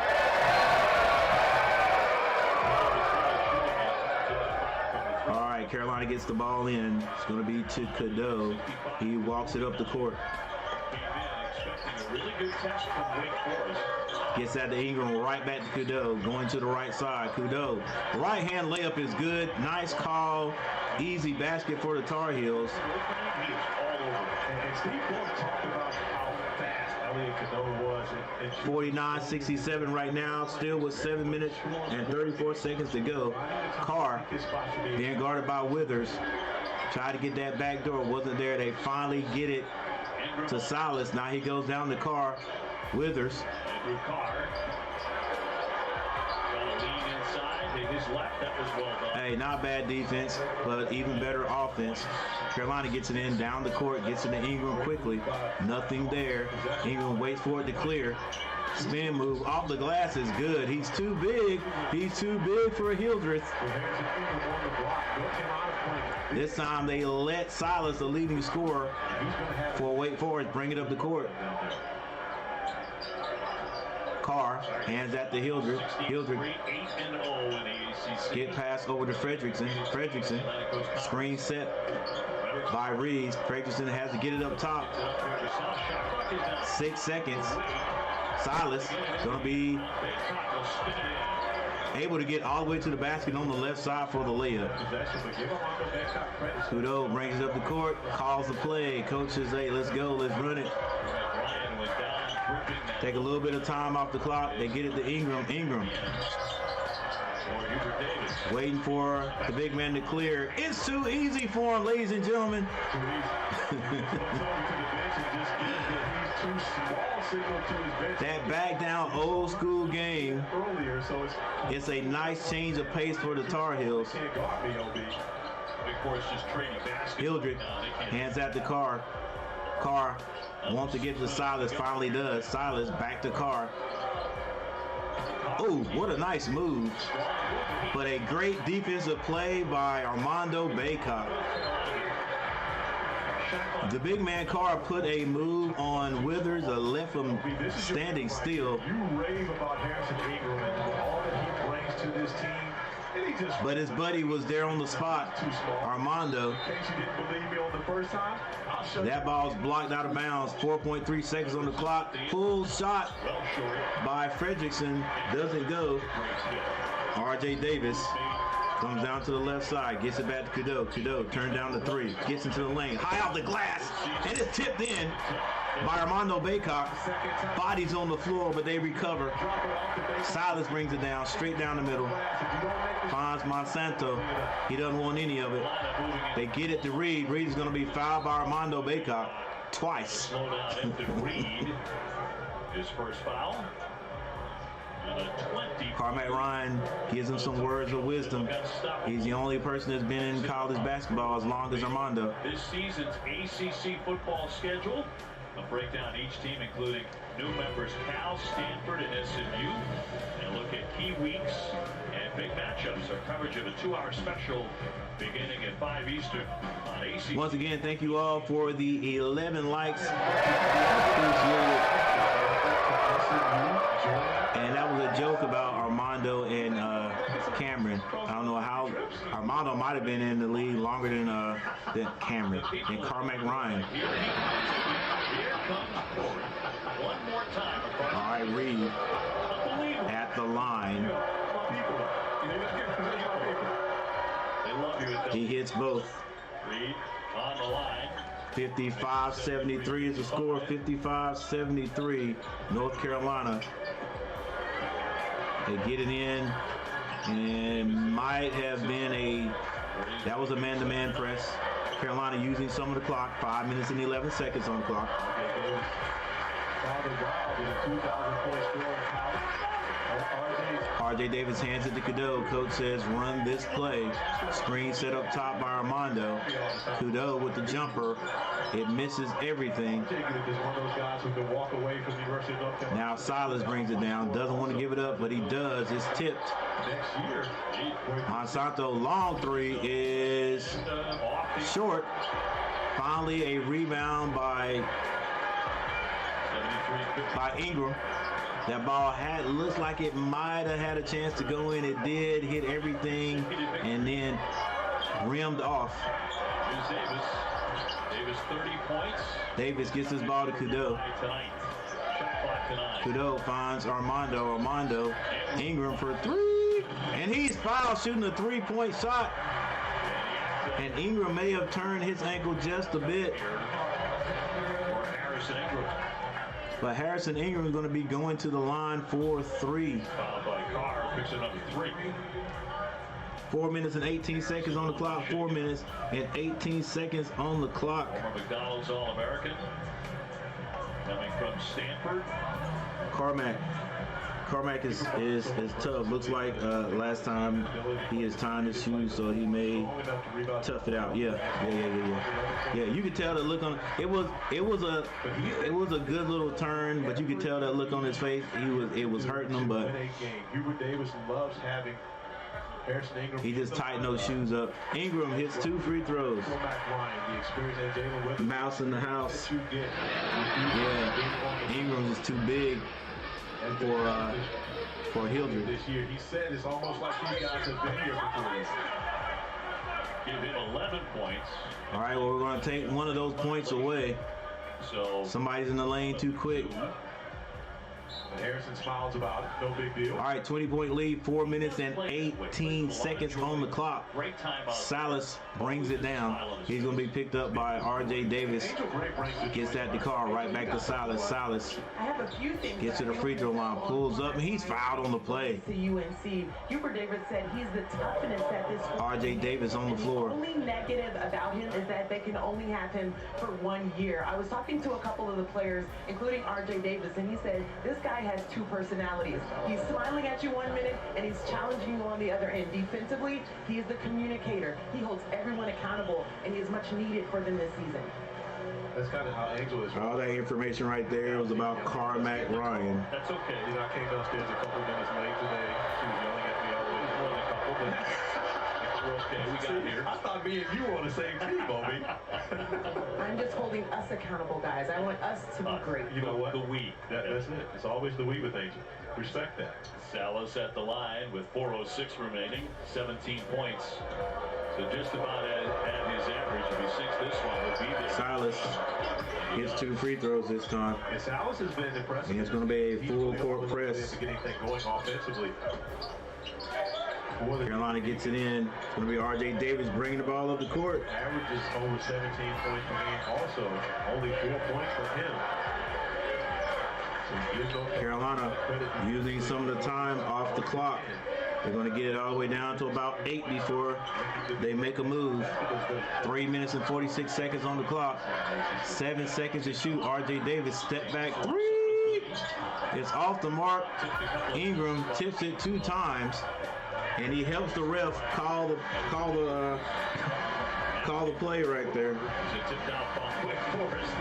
Carolina gets the ball in. It's going to be to Cadeau. He walks it up the court. Gets that to Ingram, right back to Cadeau. Going to the right side. Cadeau. Right hand layup is good. Nice call. Easy basket for the Tar Heels. 49-67 right now, still with 7 minutes and 34 seconds to go. Carr being guarded by Withers. Tried to get that back door, wasn't there. They finally get it to Silas. Now he goes down to Carr. Withers. Hey, not bad defense, but even better offense. Carolina gets it in, down the court, gets it to Ingram quickly. Nothing there. Ingram waits for it to clear. Spin move off the glass is good. He's too big. He's too big for Hildreth. This time they let Silas, the leading scorer for Wake Forest, bring it up the court. Carr hands that to Hildreth. Hildreth get pass over to Fredrickson. Fredrickson screen set by Reeves. Fredrickson has to get it up top. 6 seconds. Silas going to be able to get all the way to the basket on the left side for the layup. Cadeau brings it up the court, calls the play. Coach says, hey, let's go, let's run it. Take a little bit of time off the clock. They get it to Ingram. Ingram waiting for the big man to clear. It's too easy for him, ladies and gentlemen. That back down old school game. It's a nice change of pace for the Tar Heels. Hildreth hands out to Carr. Carr wants to get to Silas, finally does. Silas back to Carr. Oh, what a nice move. But a great defensive play by Armando Baycott. The big man Carr put a move on Withers that left him standing still. You rave about Harrison Ingram and all that he brings to this team. But his buddy was there on the spot, Armando. In case you didn't believe me on the first time, I'll show you. That ball's blocked out of bounds. 4.3 seconds on the clock. Pull shot by Fredrickson. Doesn't go. R.J. Davis comes down to the left side. Gets it back to Cadeau. Cadeau turned down the three. Gets into the lane. High off the glass. And it's tipped in by Armando Baycott. Bodies on the floor, but they recover. Silas brings it down, straight down the middle. Finds Monsanto. He doesn't want any of it. They get it to Reed. Reed is going to be fouled by Armando Baycott twice. Slow down into Reed. His first foul. Carmack Ryan gives him some words of wisdom. He's the only person that's been in college basketball as long as Armando. This season's ACC football schedule. A breakdown each team, including new members Cal, Stanford, and SMU. And look at key weeks and big matchups. Our coverage of a 2-hour special beginning at 5 Eastern on ACC. Once again, thank you all for the 11 likes. Appreciate it. And that was a joke about Armando and Cameron. I don't know how Armando might have been in the league longer than Cameron and Carmack Ryan. Here comes Corey. One more time. All right, Reed at the line. He hits both. Reed on the line. 55-73 is the score. 55-73, North Carolina. They get it in, and might have been that was a man-to-man press. Carolina using some of the clock, 5 minutes and 11 seconds on the clock. RJ Davis hands it to Cadeau. Coach says, run this play. Screen set up top by Armando. Cadeau with the jumper. It misses everything. Now Silas brings it down. Doesn't want to give it up, but he does. It's tipped. Monsanto long three is short. Finally a rebound by Ingram. That ball looks like it might have had a chance to go in. It did, hit everything, and then rimmed off. Davis 30 points. Davis gets his ball to Cadeau. Cadeau finds Armando. Armando, Ingram for three, and he's fouled shooting a three-point shot. And Ingram may have turned his ankle just a bit. But Harrison Ingram is going to be going to the line for three. Fouled by Carr, picks it up 3. 4 minutes and 18 seconds on the clock. 4 minutes and 18 seconds on the clock. Former McDonald's All-American. Coming from Stanford. Carmack is tough. Looks like last time he has tying his shoes, so he may tough it out. Yeah. You could tell the look on it was a good little turn, but you could tell that look on his face. It was hurting him, but Hubert Davis loves having Harrison Ingram. He just tightened those shoes up. Ingram hits 2 free throws. Mouse in the house. Yeah, Ingram is too big for Hildred. This year, he said it's almost like these guys have been here for 4 years. Give him 11 points. All right, well, we're going to take one of those points away. So somebody's in the lane too quick. Harrison smiles about it. No big deal. All right, 20-point lead, 4 minutes and 18 seconds on the clock. Silas brings it down. He's going to be picked up by RJ Davis. Gets that to Carr, right back to Silas. Silas gets to the free throw line, pulls up, and he's fouled on the play. UNC. Hubert Davis said he's the toughness at this point. RJ Davis on the floor. The only negative about him is that they can only have him for 1 year. I was talking to a couple of the players, including RJ Davis, and he said this guy has 2 personalities. He's smiling at you 1 minute and he's challenging you on the other end. Defensively, he is the communicator. He holds everyone accountable, and he is much needed for them this season. That's kind of how Angel is. All that information right there was about Carmack Ryan. That's okay. You know, I came downstairs a couple of minutes late today. She was yelling at me always, more than a couple, but we're okay. We got here. I thought me and you were on the same team, Bobby. I'm just holding us accountable, guys. I want us to be great. You know what? The we. That's it. It's always the we with Angel. Respect that. Salas at the line with 4:06 remaining, 17 points. So just about at his average. If he sinks this one, would be there. Silas gets 2 free throws this time. And Salas has been impressive. And it's going to be a full court press. To get anything going offensively. Carolina gets it in. It's going to be RJ Davis bringing the ball up the court. Averages over 17 points per game. Also, only 4 points for him. Carolina using some of the time off the clock. They're going to get it all the way down to about 8 before they make a move. 3 minutes and 46 seconds on the clock. 7 seconds to shoot. RJ Davis, step back 3. It's off the mark. Ingram tips it 2 times, and he helps the ref call the play right there. It's a tip down from Wake Forest.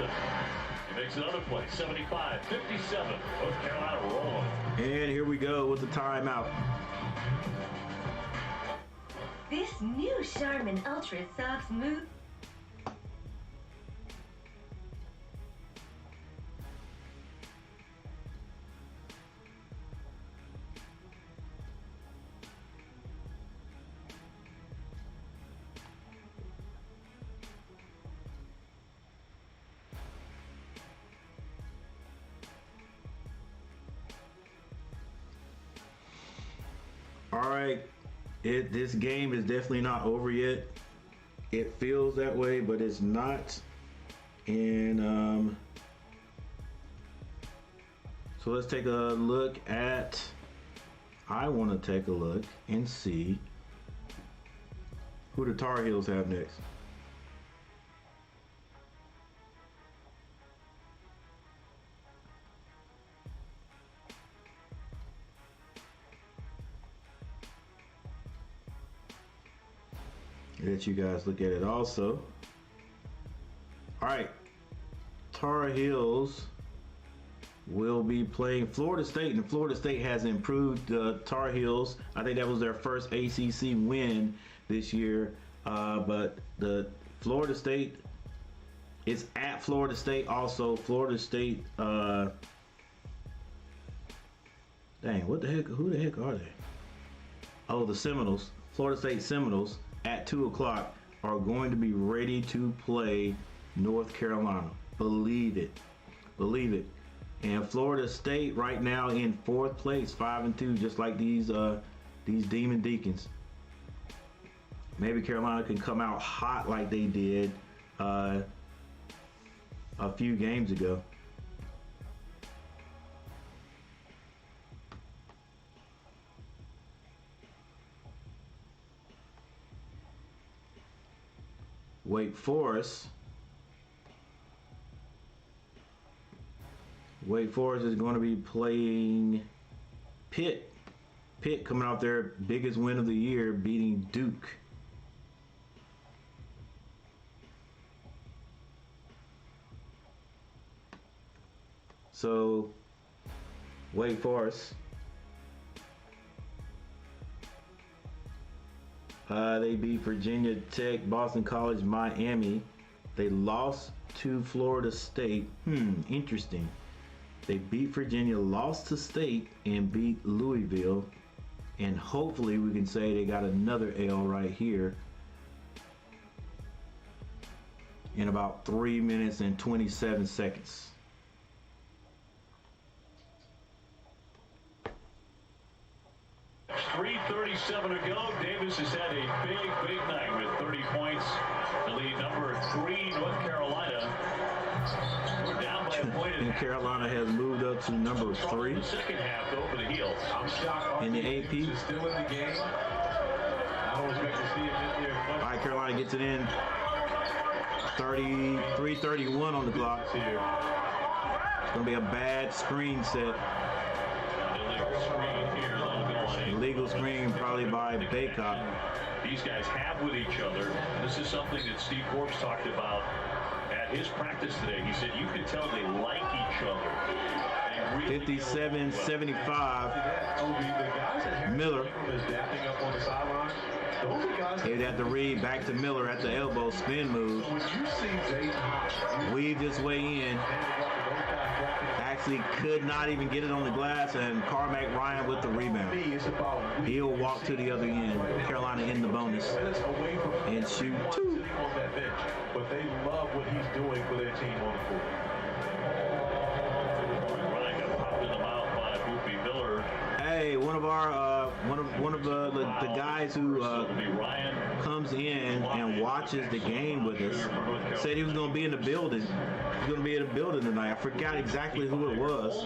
He makes another play. 75-57. North Carolina rolling. And here we go with the timeout. This new Charmin Ultra Soft Smooth. All right, this game is definitely not over yet. It feels that way, but it's not. And so let's take a look at. I want to take a look and see who the Tar Heels have next. Let you guys look at it also. All right, Tar Heels will be playing Florida State, and Florida State has improved the Tar Heels. I think that was their first ACC win this year, but the Florida State, it's at Florida State also. Florida State, dang, what the heck, who the heck are they? Oh, the Seminoles, Florida State Seminoles at 2 o'clock are going to be ready to play North Carolina. Believe it. Believe it. And Florida State right now in 4th place, 5-2, just like these Demon Deacons. Maybe Carolina can come out hot like they did a few games ago. Wake Forest is going to be playing Pitt. Pitt coming off their biggest win of the year, beating Duke. So, Wake Forest. They beat Virginia Tech, Boston College, Miami. They lost to Florida State. Interesting. They beat Virginia, lost to State, and beat Louisville. And hopefully we can say they got another L right here in about 3 minutes and 27 seconds. .337 to go. Davis has had a big night with 30 points to lead number 3, North Carolina. We're down by a point. And Carolina has moved up to number 3. The second half though for the Heels. I'm shocked. In the AP. Is still in the game. I don't expect to see him in there. All right, Carolina gets it in. 3:31 on the clock. It's going to be a bad screen set. Illegal screen probably by Baycott. These guys have with each other. This is something that Steve Forbes talked about at his practice today. He said you could tell they like each other. 57-75. Miller. He'd have to read back to Miller at the elbow spin move. Weaved his way in. Actually could not even get it on the glass, and Carmack Ryan with the rebound. He'll walk to the other end. Carolina in the bonus and shoot 2. But they love what he's doing for their team on the court. Ryan got popped in the mouth by Goofy Miller. Hey, one of our one of the guys who comes in and watches the game with us said he was going to be in the building. He's going to be in the building tonight. I forgot exactly who it was.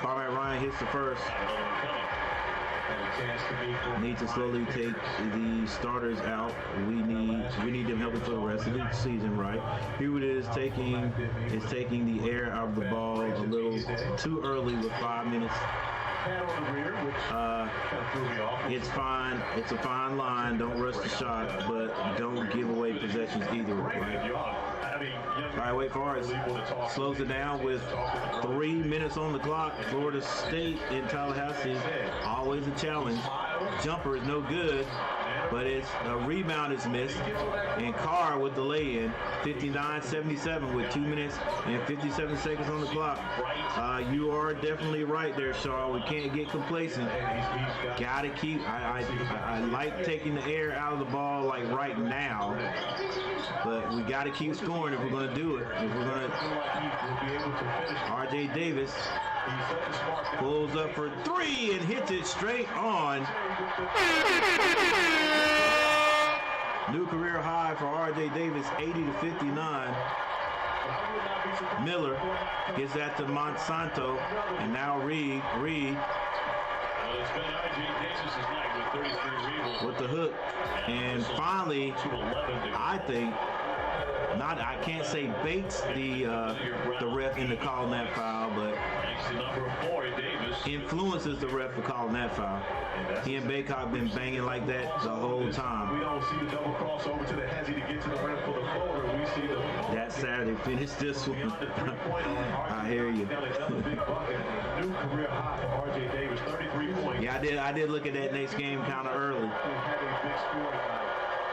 Carmack Ryan hits the first. Need to slowly take the starters out. We need them healthy for the rest of the season, right? Hewitt is taking the air out of the ball a little too early with 5 minutes. It's fine. It's a fine line. Don't rush the shot, but don't give away possessions either, right? All right, Wake Forest slows it down with 3 minutes on the clock. Florida State in Tallahassee, always a challenge. Jumper is no good, but it's a rebound is missed. And Carr with the lay-in, 59-77 with 2 minutes and 57 seconds on the clock. You are definitely right there, Shaw. We can't get complacent. Gotta keep. I like taking the air out of the ball like right now, but we gotta keep scoring if we're gonna do it. If we're gonna. R.J. Davis pulls up for 3 and hits it straight on. New career high for R.J. Davis, 80-59. Miller gets that to Monsanto, and now Reed with the hook, and finally, I think, I can't say baits the ref into calling that foul, but influences the ref for calling that foul. He and Baycock been banging like that the whole time. We don't see the double cross over to the hezzy to get to the rim for the floater. We see the that Saturday finish this one. I hear you. New career high for R.J. Davis, 33 points. Yeah, I did look at that next game kind of early.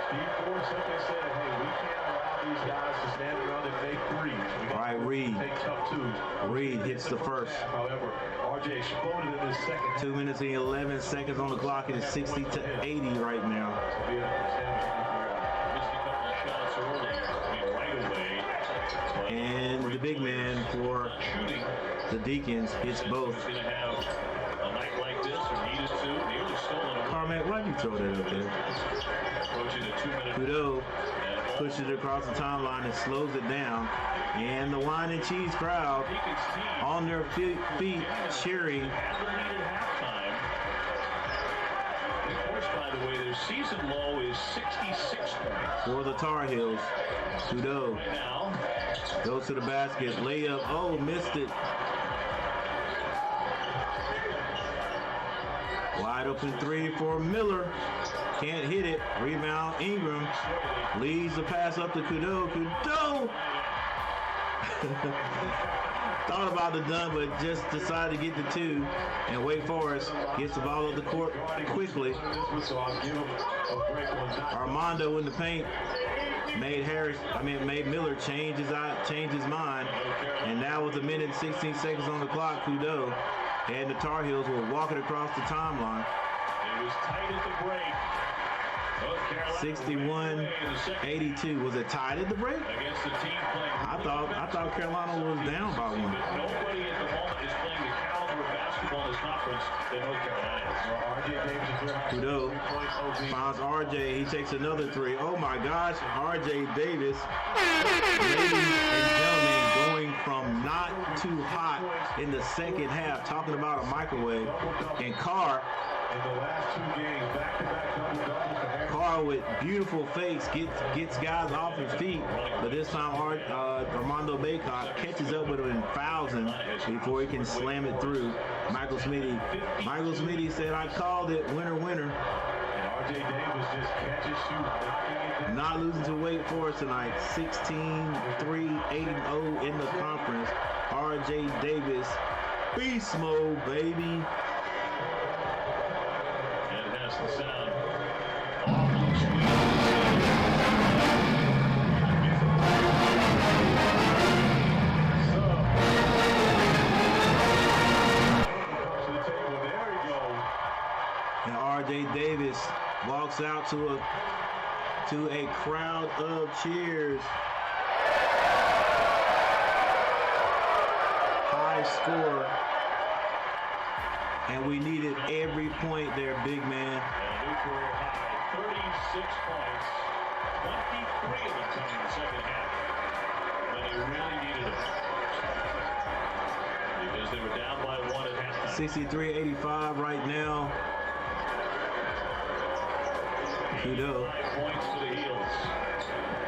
Steve Ford simply said, hey, we can't allow these guys to stand around and make threes. All right, Reed. Take tough twos. Reed hits the first. However, RJ exploded in this second. 2 minutes and 11 seconds on the clock, and it's 60-80 right now. And the big man for the Deacons hits both. Carmack, why'd you throw that up there? Kudo pushes it across the timeline and slows it down. And the wine and cheese crowd on their feet cheering. By the way, their season low is 66 points. For the Tar Heels. Kudo goes to the basket. Layup. Oh, missed it. Wide open 3 for Miller. Can't hit it. Rebound. Ingram leads the pass up to Kudo. Kudo! Thought about the dunk, but just decided to get the 2. And Wake Forest gets the ball up the court quickly. Armando in the paint made Miller change his mind. And now with 1 minute and 16 seconds on the clock, Kudo and the Tar Heels were walking across the timeline. It was tight at the break. 61-82. Was it tied at the break? Against the team playing. I thought Carolina was down by 1. Nobody at the moment is playing the caliber of basketball in this conference than North Carolina is. Kudo finds RJ. He takes another 3. Oh my gosh, RJ Davis. Ladies and gentlemen, going from not too hot in the second half, talking about a microwave, and Carr. In the last 2 games, back-to-back double-doubles for Harris. Carr with beautiful fakes gets guys off his feet, but this time Armando Baycock catches up with him and fouls him before he can slam it through. Michael Smitty said, "I called it, winner, winner." And R.J. Davis just catches, shoots, knocking it down. Not losing to Wake Forest tonight, 16-3, 8-0 in the conference. R.J. Davis, beast mode, baby. The sound. And R.J. Davis walks out to a crowd of cheers. High score. And we needed every point there, big man. And new career high, 36 points, 23 of them coming in the second half. When they really needed it. Because they were down by 1 at halftime. 63-85 right now. Kudo. 5 points for the Heels.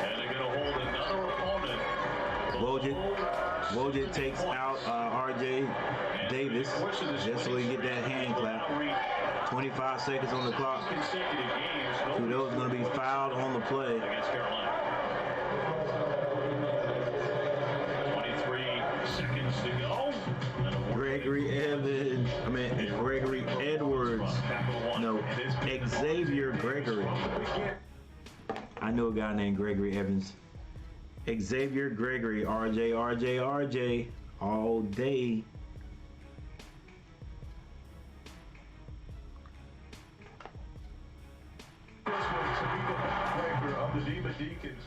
And they're going to hold another opponent. Wojcik takes out RJ Davis just so he get that hand clap. 25 seconds on the clock. Kudo is going to be fouled on the play. Against Carolina. 23 seconds to go. Gregory Edwards. No, Xavier Gregory. I know a guy named Gregory Evans. Xavier Gregory, RJ, all day. Of the Demon Deacons.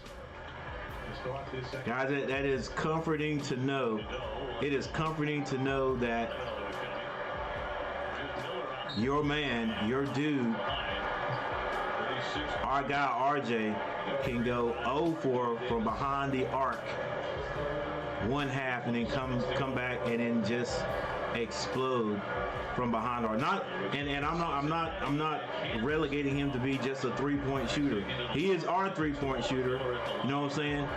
Guys, that is comforting to know. It is comforting to know that your man, your dude, our guy RJ can go 0-4 from behind the arc, one half, and then come back and then just explode from behind our I'm not relegating him to be just a 3-point shooter. He is our 3-point shooter. You know what I'm saying?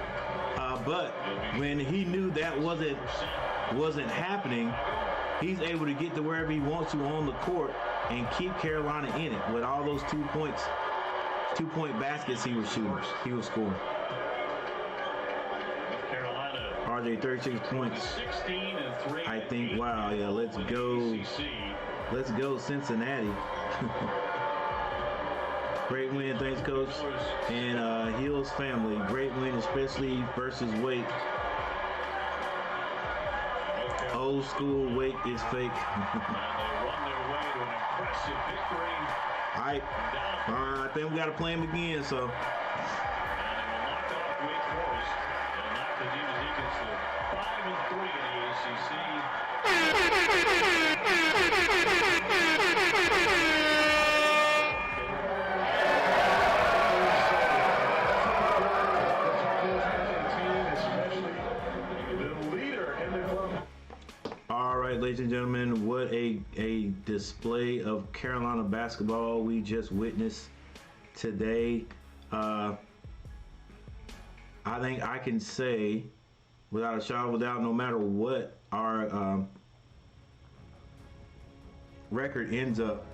But when he knew that wasn't happening, he's able to get to wherever he wants to on the court and keep Carolina in it with all those 2-point baskets he was shooting. He was scoring. Carolina. RJ 36 points. 16 and 3. I think, wow, yeah, let's go. Let's go Cincinnati. Great win, thanks coach. And Hills family, great win, especially versus Wake. Old school Wake is fake. Alright, I think we got to play him again, so. All right, ladies and gentlemen, what a display of Carolina basketball we just witnessed today. I think I can say without a shadow of a doubt, no matter what our record ends up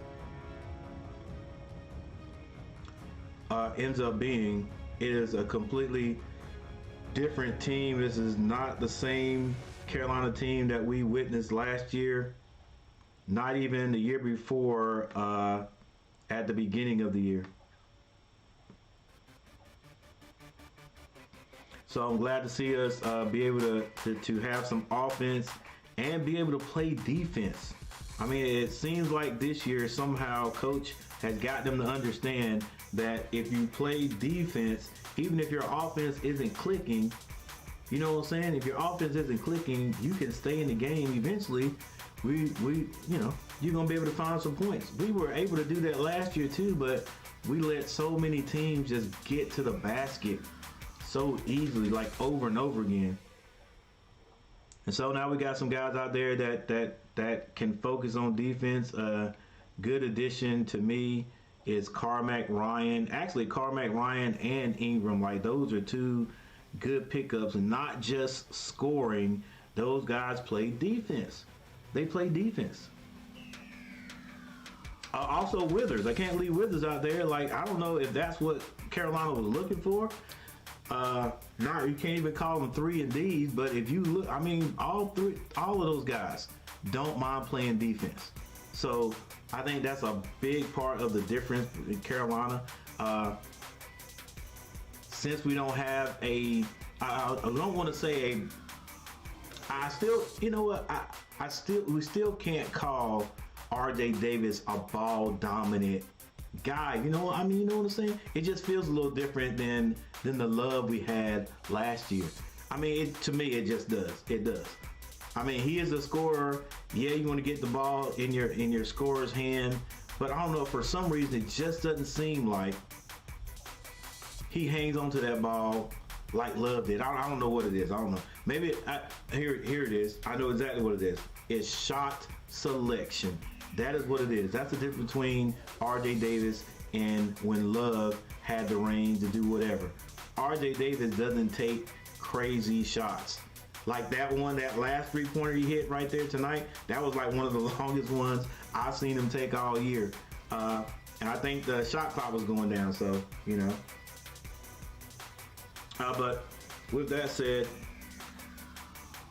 being, it is a completely different team. This is not the same Carolina team that we witnessed last year, not even the year before at the beginning of the year. So I'm glad to see us be able to have some offense and be able to play defense. I mean, it seems like this year somehow coach has got them to understand that if you play defense, even if your offense isn't clicking, you know what I'm saying? If your offense isn't clicking, you can stay in the game. Eventually, you're gonna be able to find some points. We were able to do that last year too, but we let so many teams just get to the basket so easily, like over and over again. And so now we got some guys out there that can focus on defense. Good addition to me is Carmack Ryan. Actually, Carmack Ryan and Ingram, like those are two good pickups, and not just scoring. Those guys play defense. They play defense. Also Withers. I can't leave Withers out there. Like, I don't know if that's what Carolina was looking for. You can't even call them 3 and Ds, but if you look, I mean, all of those guys don't mind playing defense. So I think that's a big part of the difference in Carolina. Since we don't have I don't want to say we still can't call RJ Davis a ball dominant guy. You know what I mean? You know what I'm saying? It just feels a little different than the love we had last year. I mean, to me, it just does. It does. I mean, he is a scorer. Yeah, you want to get the ball in your scorer's hand, but I don't know, for some reason it just doesn't seem like he hangs onto that ball like Love did. I don't know what it is. I don't know. Maybe here it is. I know exactly what it is. It's shot selection. That is what it is. That's the difference between RJ Davis and when Love had the range to do whatever. RJ Davis doesn't take crazy shots. Like that one, that last three-pointer he hit right there tonight, that was like one of the longest ones I've seen him take all year. And I think the shot clock was going down, so, you know. But with that said,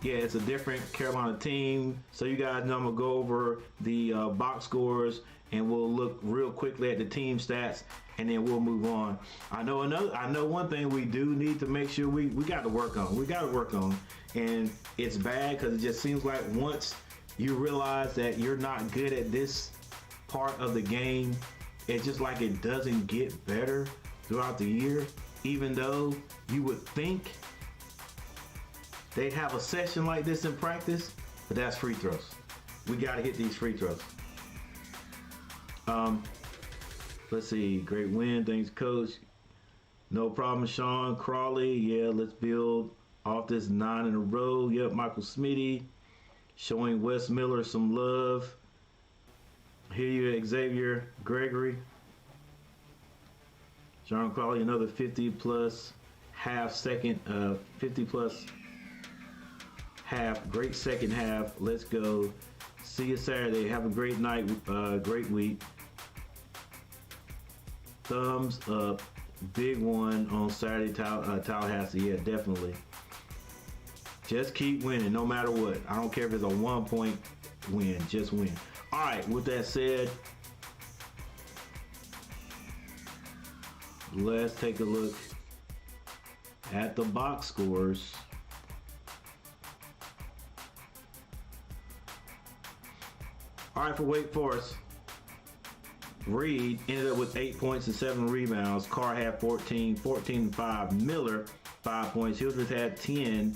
yeah, it's a different Carolina team. So you guys know I'm going to go over the box scores, and we'll look real quickly at the team stats, and then we'll move on. I know one thing we do need to make sure we got to work on. We got to work on. And it's bad because it just seems like once you realize that you're not good at this part of the game, it's just like it doesn't get better throughout the year, even though you would think they'd have a session like this in practice, but that's free throws. We got to hit these free throws. Let's see. Great win. Thanks, Coach. No problem, Sean Crawley. Yeah, let's build off this 9 in a row. Yep, Michael Smitty showing Wes Miller some love. Here you, Xavier Gregory. Sean Crawley, another 50 plus half second, 50 plus half. Great second half. Let's go. See you Saturday. Have a great night. Great week. Thumbs up. Big one on Saturday, Tallahassee. Yeah, definitely. Just keep winning no matter what. I don't care if it's a 1 point win. Just win. All right, with that said, let's take a look at the box scores. All right, for Wake Forest, Reed ended up with 8 points and 7 rebounds. Carr had 14 and 5. Miller, 5 points. Hildreth had 10.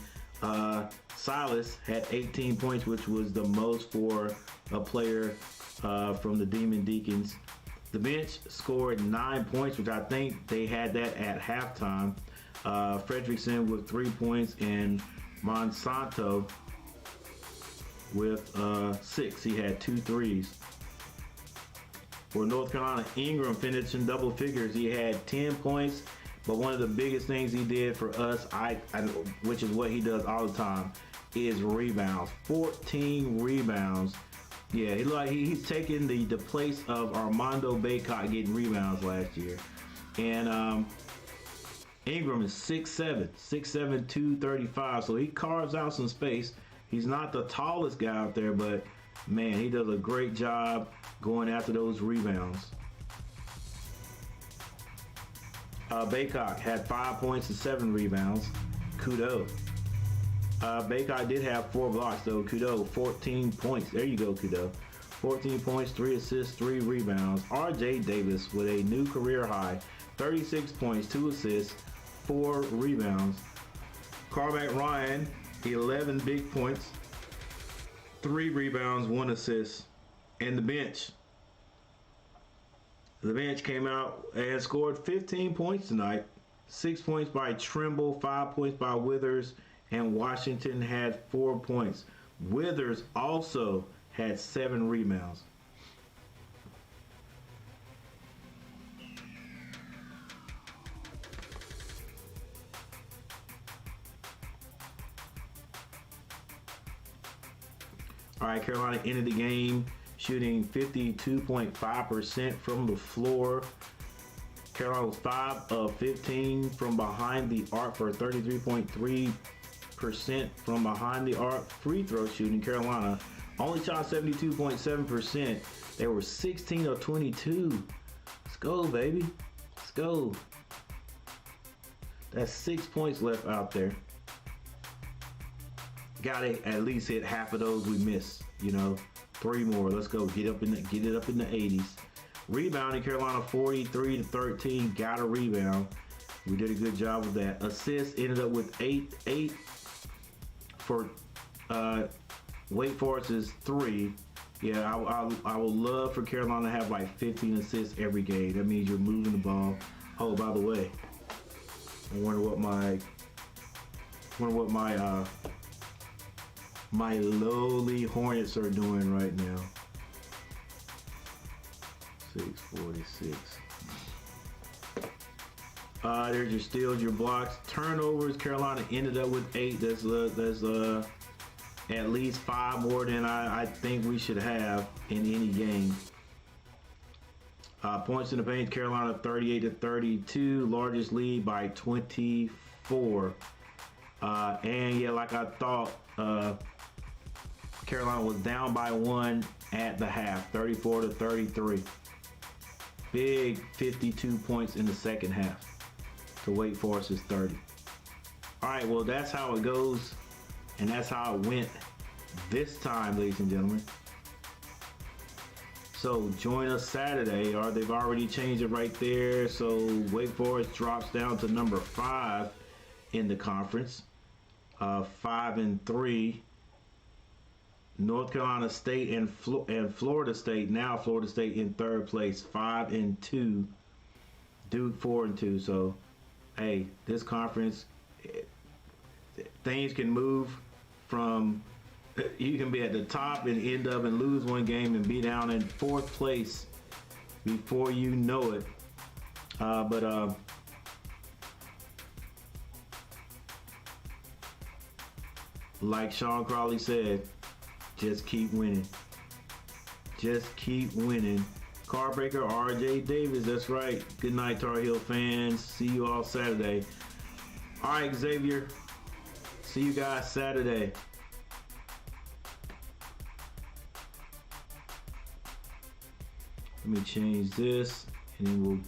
Silas had 18 points, which was the most for a player from the Demon Deacons. The bench scored 9 points, which I think they had that at halftime. Fredrickson with 3 points and Monsanto with 6. He had 2 threes. For North Carolina, Ingram finished in double figures. He had 10 points, but one of the biggest things he did for us, which is what he does all the time, is rebounds. 14 rebounds. Yeah, he's taking the place of Armando Bacot getting rebounds last year. And Ingram is 6'7", 235, so he carves out some space. He's not the tallest guy out there, but man, he does a great job going after those rebounds. Bacot had 5 points and 7 rebounds. Kudo. Bacot did have 4 blocks though. Kudo, 14 points. There you go, Kudo. 14 points, 3 assists, 3 rebounds. RJ Davis with a new career high. 36 points, 2 assists, 4 rebounds. Carmack Ryan, 11 big points, 3 rebounds, 1 assist. And the bench. The bench came out and scored 15 points tonight. 6 points by Trimble, 5 points by Withers, and Washington had 4 points. Withers also had 7 rebounds. All right, Carolina ended the game shooting 52.5% from the floor. Carolina was 5 of 15 from behind the arc for 33.3% from behind the arc free throw shooting. Carolina only shot 72.7%. They were 16 of 22. Let's go, baby. Let's go. That's 6 points left out there. Gotta at least hit half of those we missed. 3 more. Let's go. Get it up in the 80s. Rebounding, Carolina 43-13. Got a rebound. We did a good job with that. Assists ended up with 8 for Wake Forest is 3. Yeah, I would love for Carolina to have like 15 assists every game. That means you're moving the ball. Oh, by the way, I wonder what my lowly Hornets are doing right now. 646. There's your steals, your blocks, turnovers. Carolina ended up with 8. There's at least 5 more than I think we should have in any game. Points in the paint, Carolina 38-32, largest lead by 24. And yeah, like I thought, Carolina was down by 1 at the half, 34-33. Big 52 points in the second half to Wake Forest's 30. All right, well, that's how it goes, and that's how it went this time, ladies and gentlemen. So join us Saturday, or they've already changed it right there. So Wake Forest drops down to number 5 in the conference, 5-3. North Carolina State and Florida State, now Florida State in 3rd place, 5-2. Duke 4-2. So, hey, this conference, things can move from. You can be at the top and end up and lose one game and be down in 4th place before you know it. But like Sean Crawley said, just keep winning. Just keep winning. Carbreaker, RJ Davis, that's right. Good night, Tar Heel fans. See you all Saturday. All right, Xavier. See you guys Saturday. Let me change this, and then we'll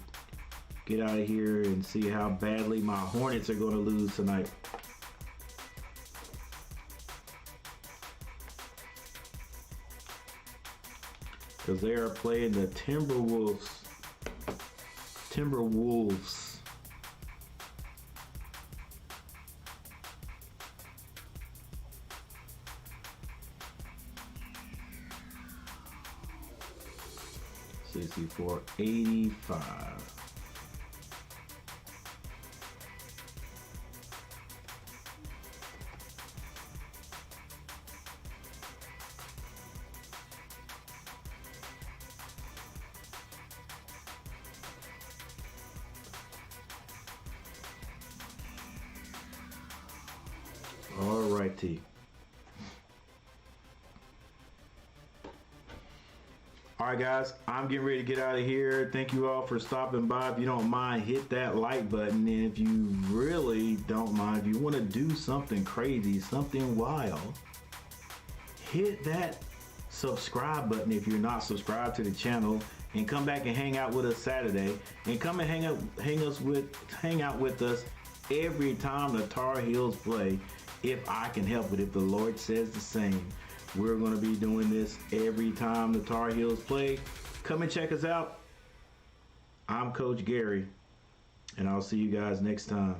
get out of here and see how badly my Hornets are going to lose tonight. Because they are playing the Timberwolves. 64-85. All righty. All right, guys, I'm getting ready to get out of here. Thank you all for stopping by. If you don't mind, hit that like button. And if you really don't mind, if you want to do something crazy, something wild, hit that subscribe button if you're not subscribed to the channel, and come back and hang out with us Saturday. And come and hang out with us every time the Tar Heels play, if I can help it, if the Lord says the same. We're going to be doing this every time the Tar Heels play. Come and check us out. I'm Coach Gary, and I'll see you guys next time.